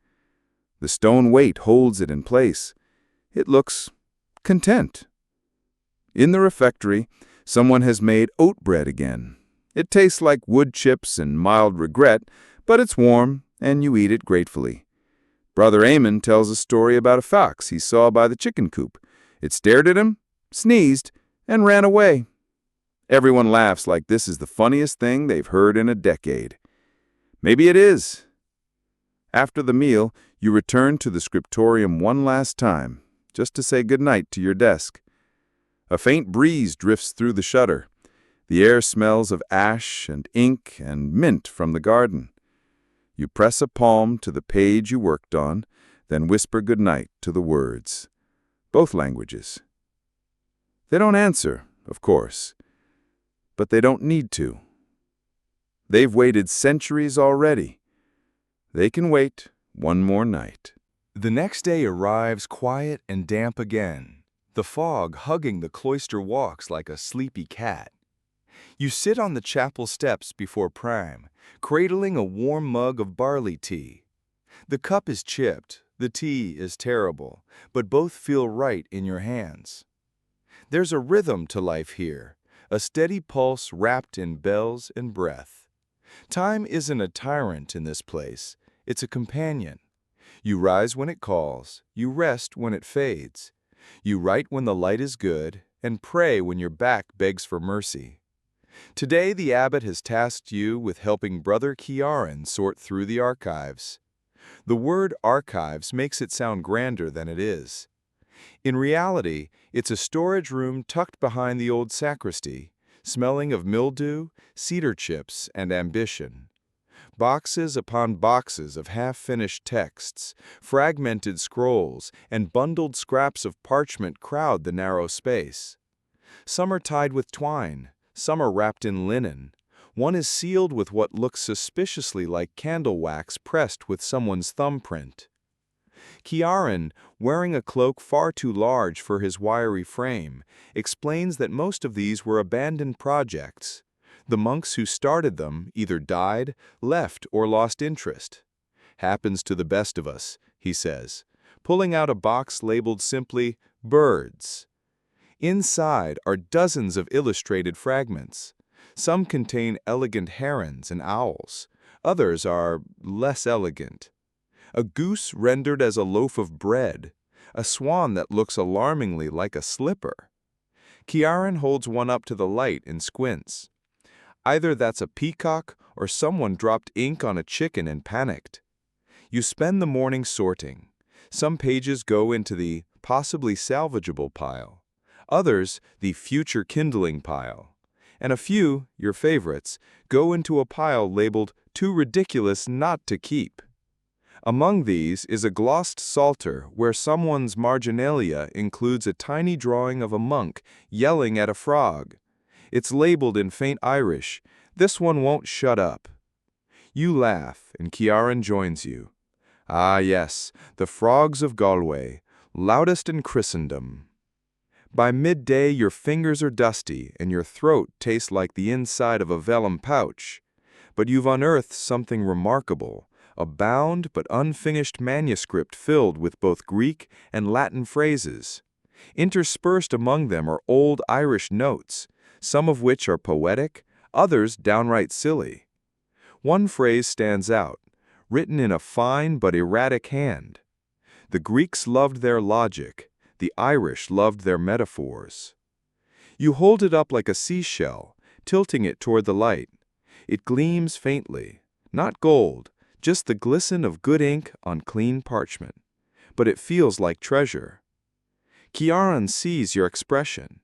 The stone weight holds it in place. It looks content. In the refectory, someone has made oat bread again. It tastes like wood chips and mild regret, but it's warm, and you eat it gratefully. Brother Amon tells a story about a fox he saw by the chicken coop. It stared at him, sneezed, and ran away. Everyone laughs like this is the funniest thing they've heard in a decade. Maybe it is. After the meal, you return to the scriptorium one last time, just to say goodnight to your desk. A faint breeze drifts through the shutter. The air smells of ash and ink and mint from the garden. You press a palm to the page you worked on, then whisper goodnight to the words. Both languages. They don't answer, of course, but they don't need to. They've waited centuries already. They can wait one more night. The next day arrives quiet and damp again, the fog hugging the cloister walks like a sleepy cat. You sit on the chapel steps before prime, cradling a warm mug of barley tea. The cup is chipped, the tea is terrible, but both feel right in your hands. There's a rhythm to life here, a steady pulse wrapped in bells and breath. Time isn't a tyrant in this place, it's a companion. You rise when it calls, you rest when it fades. You write when the light is good, and pray when your back begs for mercy. Today the abbot has tasked you with helping Brother Ciaran sort through the archives. The word archives makes it sound grander than it is. In reality, it's a storage room tucked behind the old sacristy, smelling of mildew, cedar chips, and ambition. Boxes upon boxes of half-finished texts, fragmented scrolls, and bundled scraps of parchment crowd the narrow space. Some are tied with twine, some are wrapped in linen. One is sealed with what looks suspiciously like candle wax pressed with someone's thumbprint. Ciaran, wearing a cloak far too large for his wiry frame, explains that most of these were abandoned projects. The monks who started them either died, left, or lost interest. Happens to the best of us, he says, pulling out a box labeled simply, "Birds." Inside are dozens of illustrated fragments. Some contain elegant herons and owls. Others are less elegant. A goose rendered as a loaf of bread. A swan that looks alarmingly like a slipper. Ciaran holds one up to the light and squints. Either that's a peacock or someone dropped ink on a chicken and panicked. You spend the morning sorting. Some pages go into the possibly salvageable pile. Others, the future kindling pile. And a few, your favorites, go into a pile labeled too ridiculous not to keep. Among these is a glossed psalter where someone's marginalia includes a tiny drawing of a monk yelling at a frog. It's labeled in faint Irish, "This one won't shut up." You laugh, and Ciaran joins you. Ah yes, the frogs of Galway, loudest in Christendom. By midday your fingers are dusty and your throat tastes like the inside of a vellum pouch. But you've unearthed something remarkable, a bound but unfinished manuscript filled with both Greek and Latin phrases. Interspersed among them are old Irish notes, some of which are poetic, others downright silly. One phrase stands out, written in a fine but erratic hand. The Greeks loved their logic, the Irish loved their metaphors. You hold it up like a seashell, tilting it toward the light. It gleams faintly, not gold, just the glisten of good ink on clean parchment. But it feels like treasure. Ciaran sees your expression.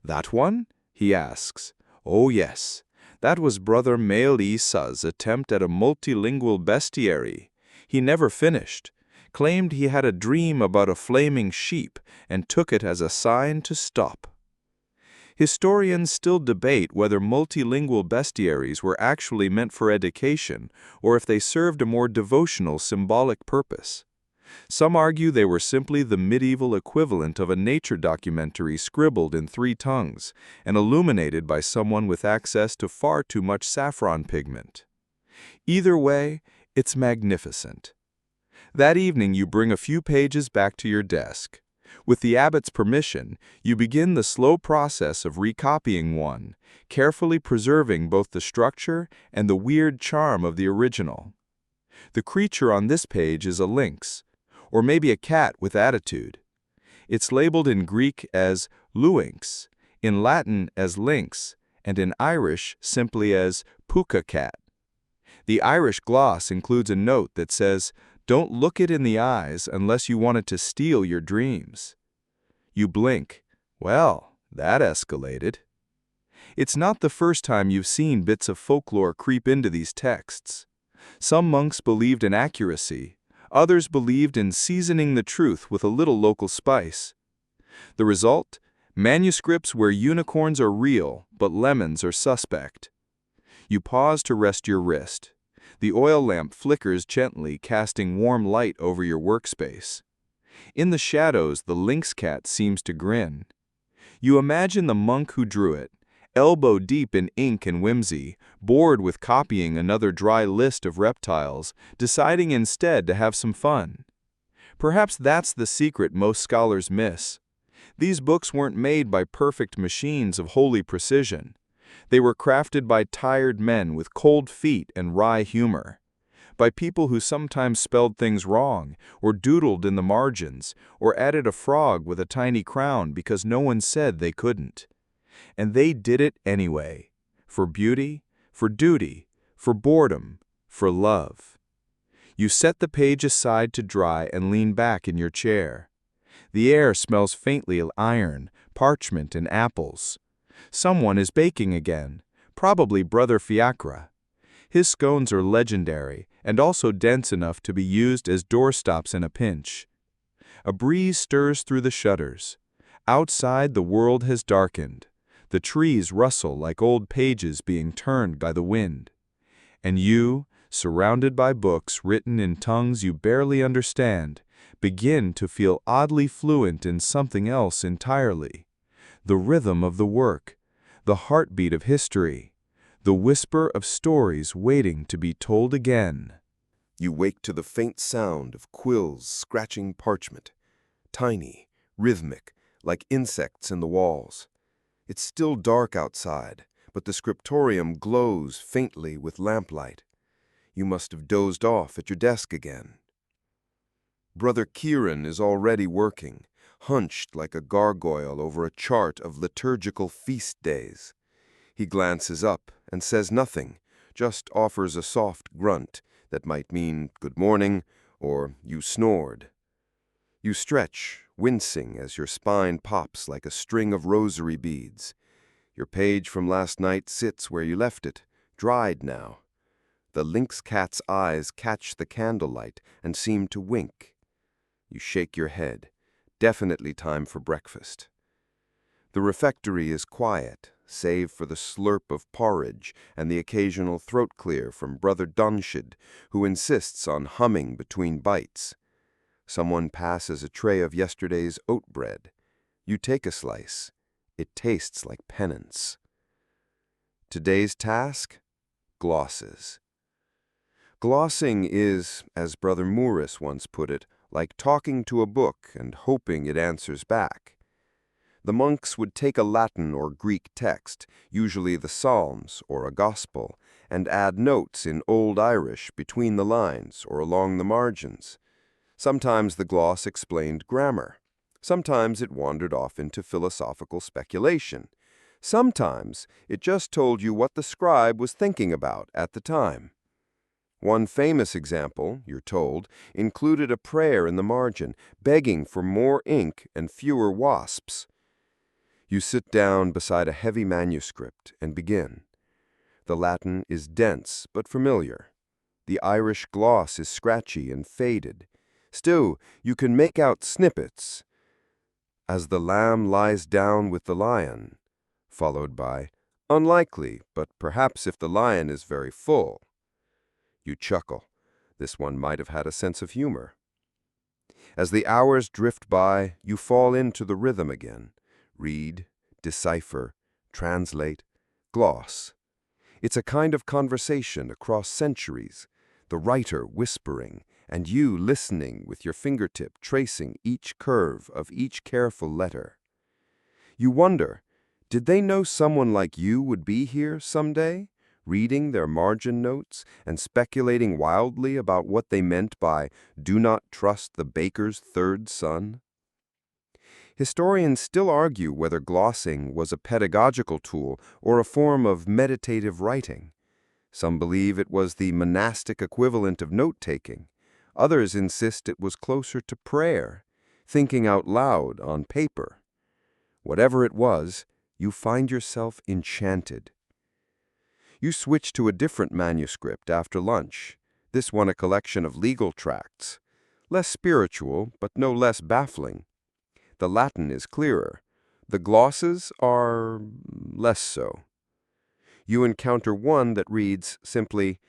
"That one?" he asks. "Oh yes, that was Brother Mael Isa's attempt at a multilingual bestiary. He never finished, claimed he had a dream about a flaming sheep and took it as a sign to stop." Historians still debate whether multilingual bestiaries were actually meant for education or if they served a more devotional symbolic purpose. Some argue they were simply the medieval equivalent of a nature documentary scribbled in 3 tongues and illuminated by someone with access to far too much saffron pigment. Either way, it's magnificent. That evening you bring a few pages back to your desk. With the abbot's permission, you begin the slow process of recopying one, carefully preserving both the structure and the weird charm of the original. The creature on this page is a lynx, or maybe a cat with attitude. It's labeled in Greek as luynx, in Latin as lynx, and in Irish simply as puka cat. The Irish gloss includes a note that says, "Don't look it in the eyes unless you want it to steal your dreams." You blink. Well, that escalated. It's not the first time you've seen bits of folklore creep into these texts. Some monks believed in accuracy, others believed in seasoning the truth with a little local spice. The result? Manuscripts where unicorns are real, but lemons are suspect. You pause to rest your wrist. The oil lamp flickers gently, casting warm light over your workspace. In the shadows, the lynx cat seems to grin. You imagine the monk who drew it, elbow deep in ink and whimsy, bored with copying another dry list of reptiles, deciding instead to have some fun. Perhaps that's the secret most scholars miss. These books weren't made by perfect machines of holy precision. They were crafted by tired men with cold feet and wry humor, by people who sometimes spelled things wrong, or doodled in the margins, or added a frog with a tiny crown because no one said they couldn't. And they did it anyway, for beauty, for duty, for boredom, for love. You set the page aside to dry and lean back in your chair. The air smells faintly of iron, parchment, and apples. Someone is baking again, probably Brother Fiacre. His scones are legendary and also dense enough to be used as doorstops in a pinch. A breeze stirs through the shutters. Outside, the world has darkened. The trees rustle like old pages being turned by the wind. And you, surrounded by books written in tongues you barely understand, begin to feel oddly fluent in something else entirely. The rhythm of the work, the heartbeat of history, the whisper of stories waiting to be told again. You wake to the faint sound of quills scratching parchment, tiny, rhythmic, like insects in the walls. It's still dark outside, but the scriptorium glows faintly with lamplight. You must have dozed off at your desk again. Brother Ciaran is already working, hunched like a gargoyle over a chart of liturgical feast days. He glances up and says nothing, just offers a soft grunt that might mean good morning or you snored. You stretch, wincing as your spine pops like a string of rosary beads. Your page from last night sits where you left it, dried now. The lynx cat's eyes catch the candlelight and seem to wink. You shake your head. Definitely time for breakfast. The refectory is quiet, save for the slurp of porridge and the occasional throat clear from Brother Dunshid, who insists on humming between bites. Someone passes a tray of yesterday's oat bread. You take a slice. It tastes like penance. Today's task? Glosses. Glossing is, as Brother Morris once put it, like talking to a book and hoping it answers back. The monks would take a Latin or Greek text, usually the Psalms or a Gospel, and add notes in Old Irish between the lines or along the margins. Sometimes the gloss explained grammar. Sometimes it wandered off into philosophical speculation. Sometimes it just told you what the scribe was thinking about at the time. One famous example, you're told, included a prayer in the margin, begging for more ink and fewer wasps. You sit down beside a heavy manuscript and begin. The Latin is dense but familiar. The Irish gloss is scratchy and faded. Still, you can make out snippets. As the lamb lies down with the lion, followed by, unlikely, but perhaps if the lion is very full. You chuckle. This one might have had a sense of humor. As the hours drift by, you fall into the rhythm again. Read, decipher, translate, gloss. It's a kind of conversation across centuries, the writer whispering, and you listening with your fingertip tracing each curve of each careful letter. You wonder, did they know someone like you would be here someday, reading their margin notes and speculating wildly about what they meant by "do not trust the baker's third son"? Historians still argue whether glossing was a pedagogical tool or a form of meditative writing. Some believe it was the monastic equivalent of note-taking. Others insist it was closer to prayer, thinking out loud on paper. Whatever it was, you find yourself enchanted. You switch to a different manuscript after lunch, this one a collection of legal tracts. Less spiritual, but no less baffling. The Latin is clearer. The glosses are less so. You encounter one that reads simply,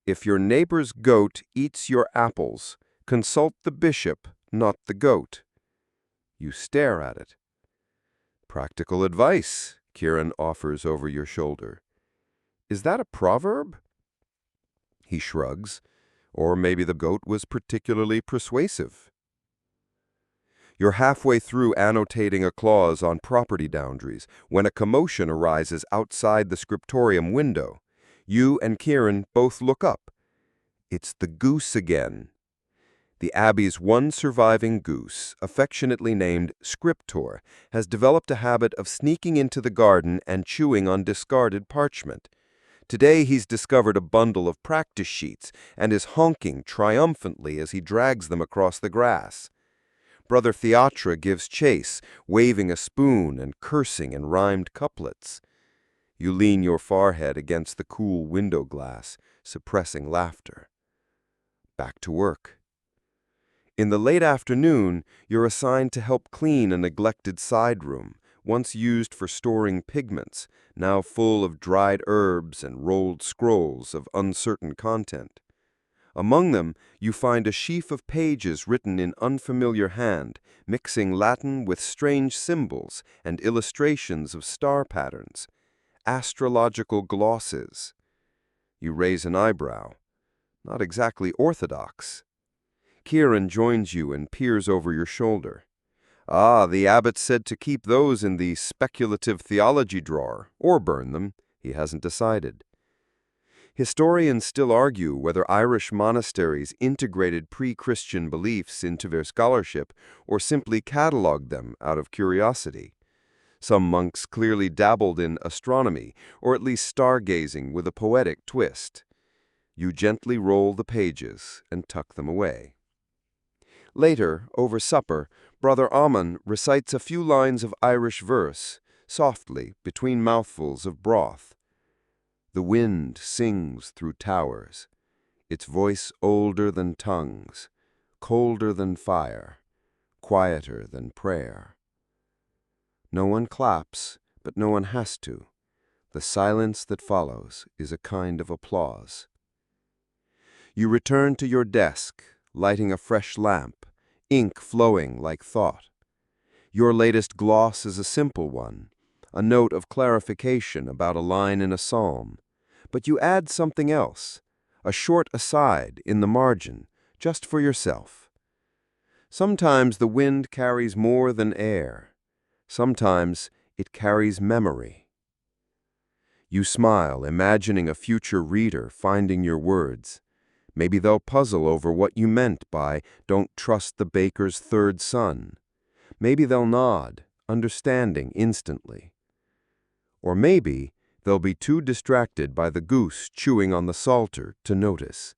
"If your neighbor's goat eats your apples, consult the bishop, not the goat." You stare at it. "Practical advice," Kieran offers over your shoulder. "Is that a proverb?" He shrugs. Or maybe the goat was particularly persuasive. You're halfway through annotating a clause on property boundaries when a commotion arises outside the scriptorium window. You and Kieran both look up. It's the goose again. The Abbey's one surviving goose, affectionately named Scriptor, has developed a habit of sneaking into the garden and chewing on discarded parchment. Today he's discovered a bundle of practice sheets and is honking triumphantly as he drags them across the grass. Brother Theatra gives chase, waving a spoon and cursing in rhymed couplets. You lean your forehead against the cool window glass, suppressing laughter. Back to work. In the late afternoon, you're assigned to help clean a neglected side room, once used for storing pigments, now full of dried herbs and rolled scrolls of uncertain content. Among them, you find a sheaf of pages written in unfamiliar hand, mixing Latin with strange symbols and illustrations of star patterns. Astrological glosses. You raise an eyebrow. Not exactly orthodox. Kieran joins you and peers over your shoulder. "Ah, the abbot said to keep those in the speculative theology drawer, or burn them. He hasn't decided." Historians still argue whether Irish monasteries integrated pre-Christian beliefs into their scholarship or simply catalogued them out of curiosity. Some monks clearly dabbled in astronomy, or at least stargazing with a poetic twist. You gently roll the pages and tuck them away. Later, over supper, Brother Ammon recites a few lines of Irish verse, softly, between mouthfuls of broth. The wind sings through towers, its voice older than tongues, colder than fire, quieter than prayer. No one claps, but no one has to. The silence that follows is a kind of applause. You return to your desk, lighting a fresh lamp, ink flowing like thought. Your latest gloss is a simple one, a note of clarification about a line in a psalm. But you add something else, a short aside in the margin, just for yourself. Sometimes the wind carries more than air. Sometimes it carries memory. You smile, imagining a future reader finding your words. Maybe they'll puzzle over what you meant by "don't trust the baker's third son." Maybe they'll nod, understanding instantly. Or maybe they'll be too distracted by the goose chewing on the psalter to notice.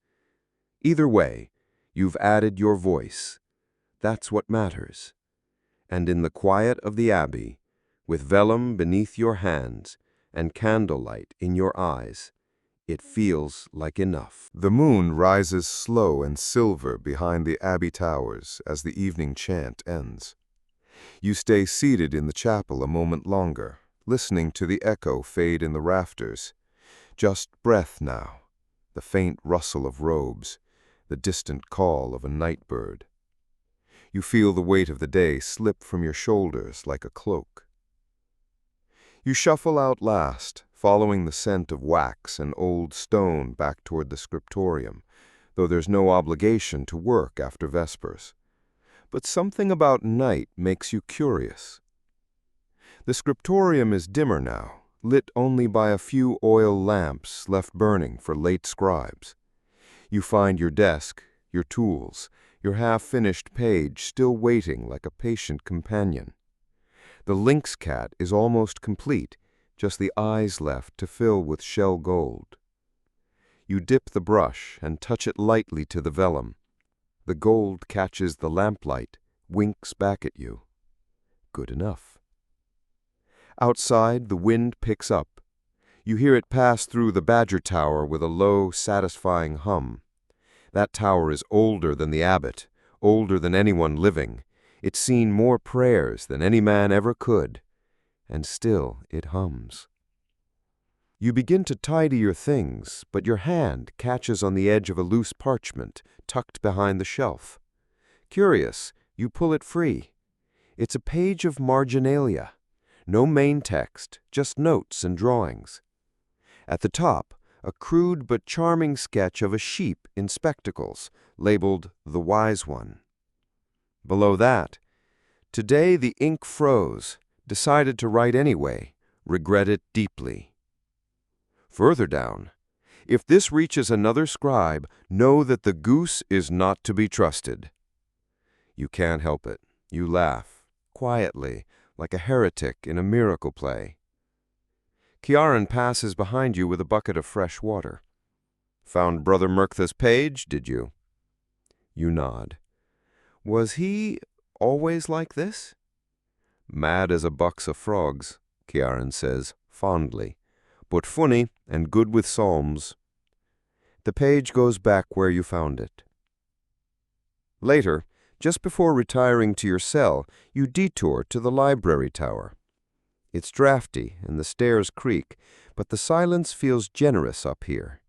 Either way, you've added your voice. That's what matters. And in the quiet of the abbey, with vellum beneath your hands and candlelight in your eyes, it feels like enough. The moon rises slow and silver behind the abbey towers as the evening chant ends. You stay seated in the chapel a moment longer, listening to the echo fade in the rafters. Just breath now, the faint rustle of robes, the distant call of a night bird. You feel the weight of the day slip from your shoulders like a cloak. You shuffle out last, following the scent of wax and old stone back toward the scriptorium, though there's no obligation to work after Vespers. But something about night makes you curious. The scriptorium is dimmer now, lit only by a few oil lamps left burning for late scribes. You find your desk, your tools, your half-finished page still waiting like a patient companion. The lynx cat is almost complete, just the eyes left to fill with shell gold. You dip the brush and touch it lightly to the vellum. The gold catches the lamplight, winks back at you. Good enough. Outside, the wind picks up. You hear it pass through the Badger Tower with a low, satisfying hum. That tower is older than the abbot, older than anyone living. It's seen more prayers than any man ever could, and still it hums. You begin to tidy your things, but your hand catches on the edge of a loose parchment tucked behind the shelf. Curious, you pull it free. It's a page of marginalia. No main text, just notes and drawings. At the top, a crude but charming sketch of a sheep in spectacles, labeled "The Wise One." Below that, "Today the ink froze. Decided to write anyway. Regret it deeply." Further down, "If this reaches another scribe, know that the goose is not to be trusted." You can't help it. You laugh, quietly, like a heretic in a miracle play. Ciaran passes behind you with a bucket of fresh water. "Found Brother Murktha's page, did you?" You nod. "Was he always like this?" "Mad as a box of frogs," Ciaran says, fondly, "but funny and good with psalms." The page goes back where you found it. Later, just before retiring to your cell, you detour to the library tower. It's drafty and the stairs creak, but the silence feels generous up here.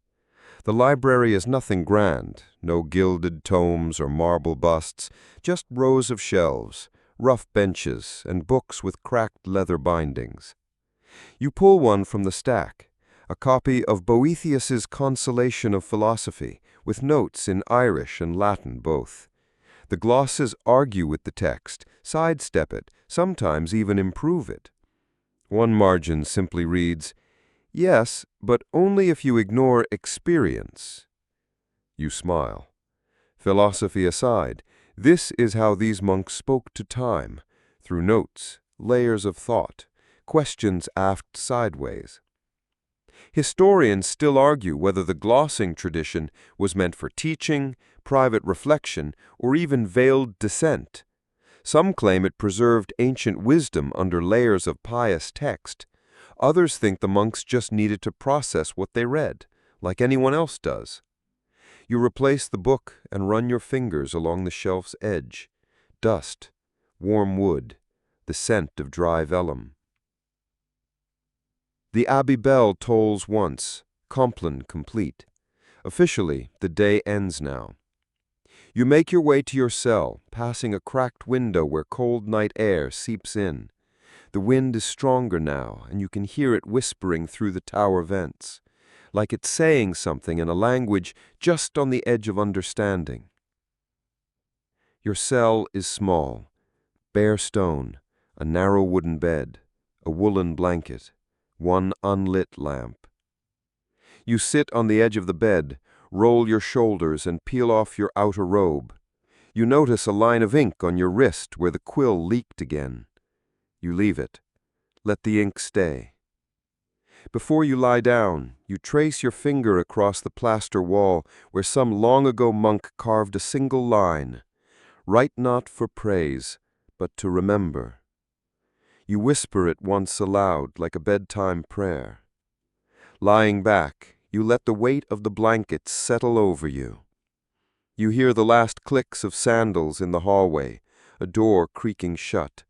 The library is nothing grand, no gilded tomes or marble busts, just rows of shelves, rough benches, and books with cracked leather bindings. You pull one from the stack, a copy of Boethius's Consolation of Philosophy, with notes in Irish and Latin both. The glosses argue with the text, sidestep it, sometimes even improve it. One margin simply reads, "Yes, but only if you ignore experience." You smile. Philosophy aside, this is how these monks spoke to time, through notes, layers of thought, questions asked sideways. Historians still argue whether the glossing tradition was meant for teaching, private reflection, or even veiled dissent. Some claim it preserved ancient wisdom under layers of pious text. Others think the monks just needed to process what they read, like anyone else does. You replace the book and run your fingers along the shelf's edge. Dust, warm wood, the scent of dry vellum. The abbey bell tolls once, Compline complete. Officially, the day ends now. You make your way to your cell, passing a cracked window where cold night air seeps in. The wind is stronger now, and you can hear it whispering through the tower vents, like it's saying something in a language just on the edge of understanding. Your cell is small, bare stone, A narrow wooden bed, a woolen blanket, one unlit lamp. You sit on the edge of the bed, roll your shoulders and peel off your outer robe. You notice a line of ink on your wrist where the quill leaked again. You leave it. Let the ink stay. Before you lie down, you trace your finger across the plaster wall where some long-ago monk carved a single line, "Write not for praise, but to remember." You whisper it once aloud like a bedtime prayer. Lying back, you let the weight of the blanket settle over you. You hear the last clicks of sandals in the hallway, a door creaking shut,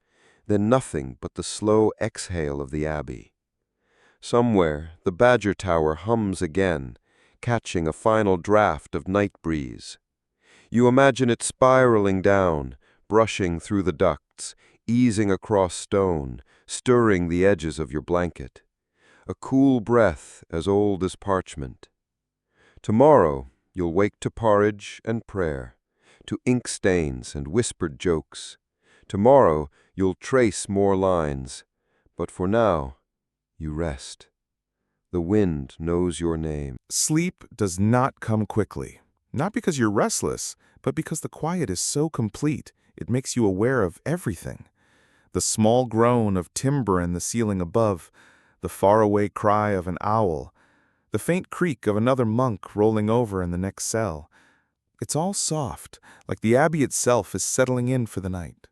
then nothing but the slow exhale of the abbey. Somewhere, the Badger Tower hums again, catching a final draft of night breeze. You imagine it spiraling down, brushing through the ducts, easing across stone, stirring the edges of your blanket. A cool breath as old as parchment. Tomorrow, you'll wake to porridge and prayer, to ink stains and whispered jokes. Tomorrow, you'll trace more lines. But for now, you rest. The wind knows your name. Sleep does not come quickly, not because you're restless, but because the quiet is so complete, it makes you aware of everything. The small groan of timber in the ceiling above, the faraway cry of an owl, the faint creak of another monk rolling over in the next cell. It's all soft, like the abbey itself is settling in for the night.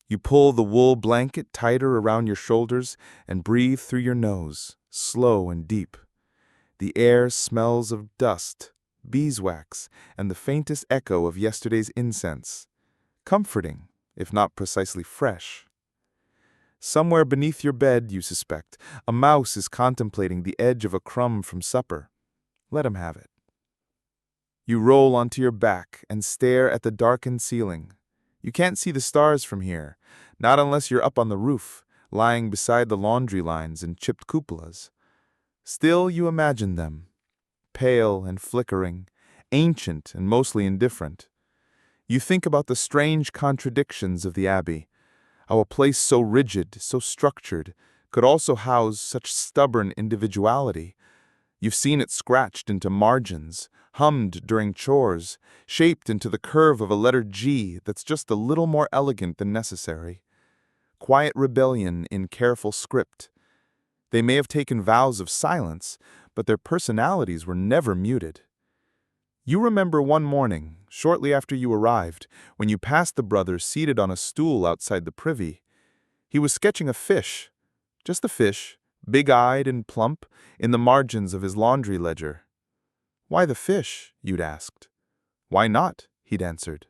You pull the wool blanket tighter around your shoulders and breathe through your nose, slow and deep. The air smells of dust, beeswax, and the faintest echo of yesterday's incense. Comforting, if not precisely fresh. Somewhere beneath your bed, you suspect, a mouse is contemplating the edge of a crumb from supper. Let him have it. You roll onto your back and stare at the darkened ceiling. You can't see the stars from here, not unless you're up on the roof, lying beside the laundry lines and chipped cupolas. Still, you imagine them, pale and flickering, ancient and mostly indifferent. You think about the strange contradictions of the abbey, how a place so rigid, so structured, could also house such stubborn individuality. You've seen it scratched into margins, hummed during chores, shaped into the curve of a letter G that's just a little more elegant than necessary. Quiet rebellion in careful script. They may have taken vows of silence, but their personalities were never muted. You remember one morning, shortly after you arrived, when you passed the brother seated on a stool outside the privy. He was sketching a fish, just a fish, big-eyed and plump, in the margins of his laundry ledger. "Why the fish?" you'd asked. "Why not?" he'd answered.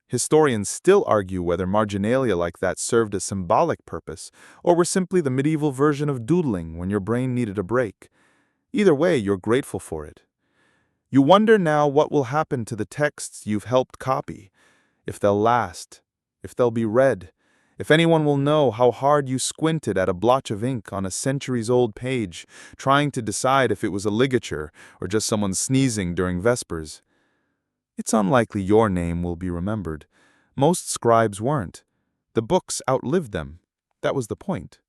Historians still argue whether marginalia like that served a symbolic purpose, or were simply the medieval version of doodling when your brain needed a break. Either way, you're grateful for it. You wonder now what will happen to the texts you've helped copy, if they'll last, if they'll be read, if anyone will know how hard you squinted at a blotch of ink on a centuries-old page, trying to decide if it was a ligature or just someone sneezing during Vespers. It's unlikely your name will be remembered. Most scribes weren't. The books outlived them. That was the point.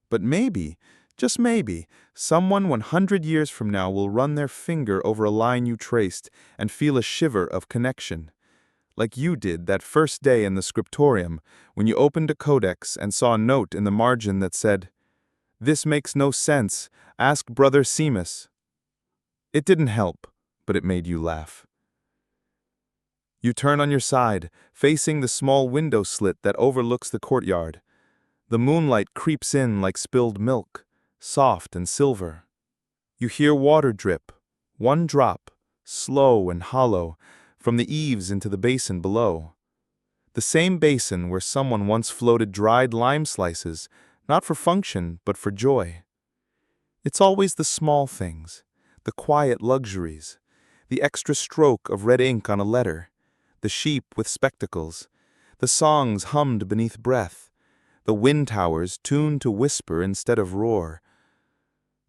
But maybe, just maybe, someone 100 years from now will run their finger over a line you traced and feel a shiver of connection. Like you did that first day in the scriptorium when you opened a codex and saw a note in the margin that said, "This makes no sense. Ask Brother Seamus." It didn't help, but it made you laugh. You turn on your side, facing the small window slit that overlooks the courtyard. The moonlight creeps in like spilled milk, soft and silver. You hear water drip, one drop, slow and hollow, from the eaves into the basin below. The same basin where someone once floated dried lime slices, not for function, but for joy. It's always the small things, the quiet luxuries, the extra stroke of red ink on a letter, the sheep with spectacles, the songs hummed beneath breath, the wind towers tuned to whisper instead of roar.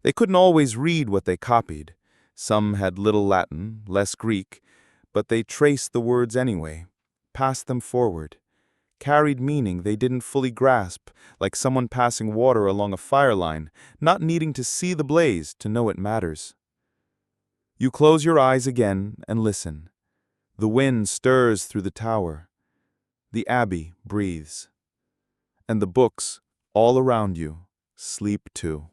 They couldn't always read what they copied. Some had little Latin, less Greek, but they traced the words anyway, passed them forward, carried meaning they didn't fully grasp, like someone passing water along a fire line, not needing to see the blaze to know it matters. You close your eyes again and listen. The wind stirs through the tower. The abbey breathes. And the books, all around you, sleep too.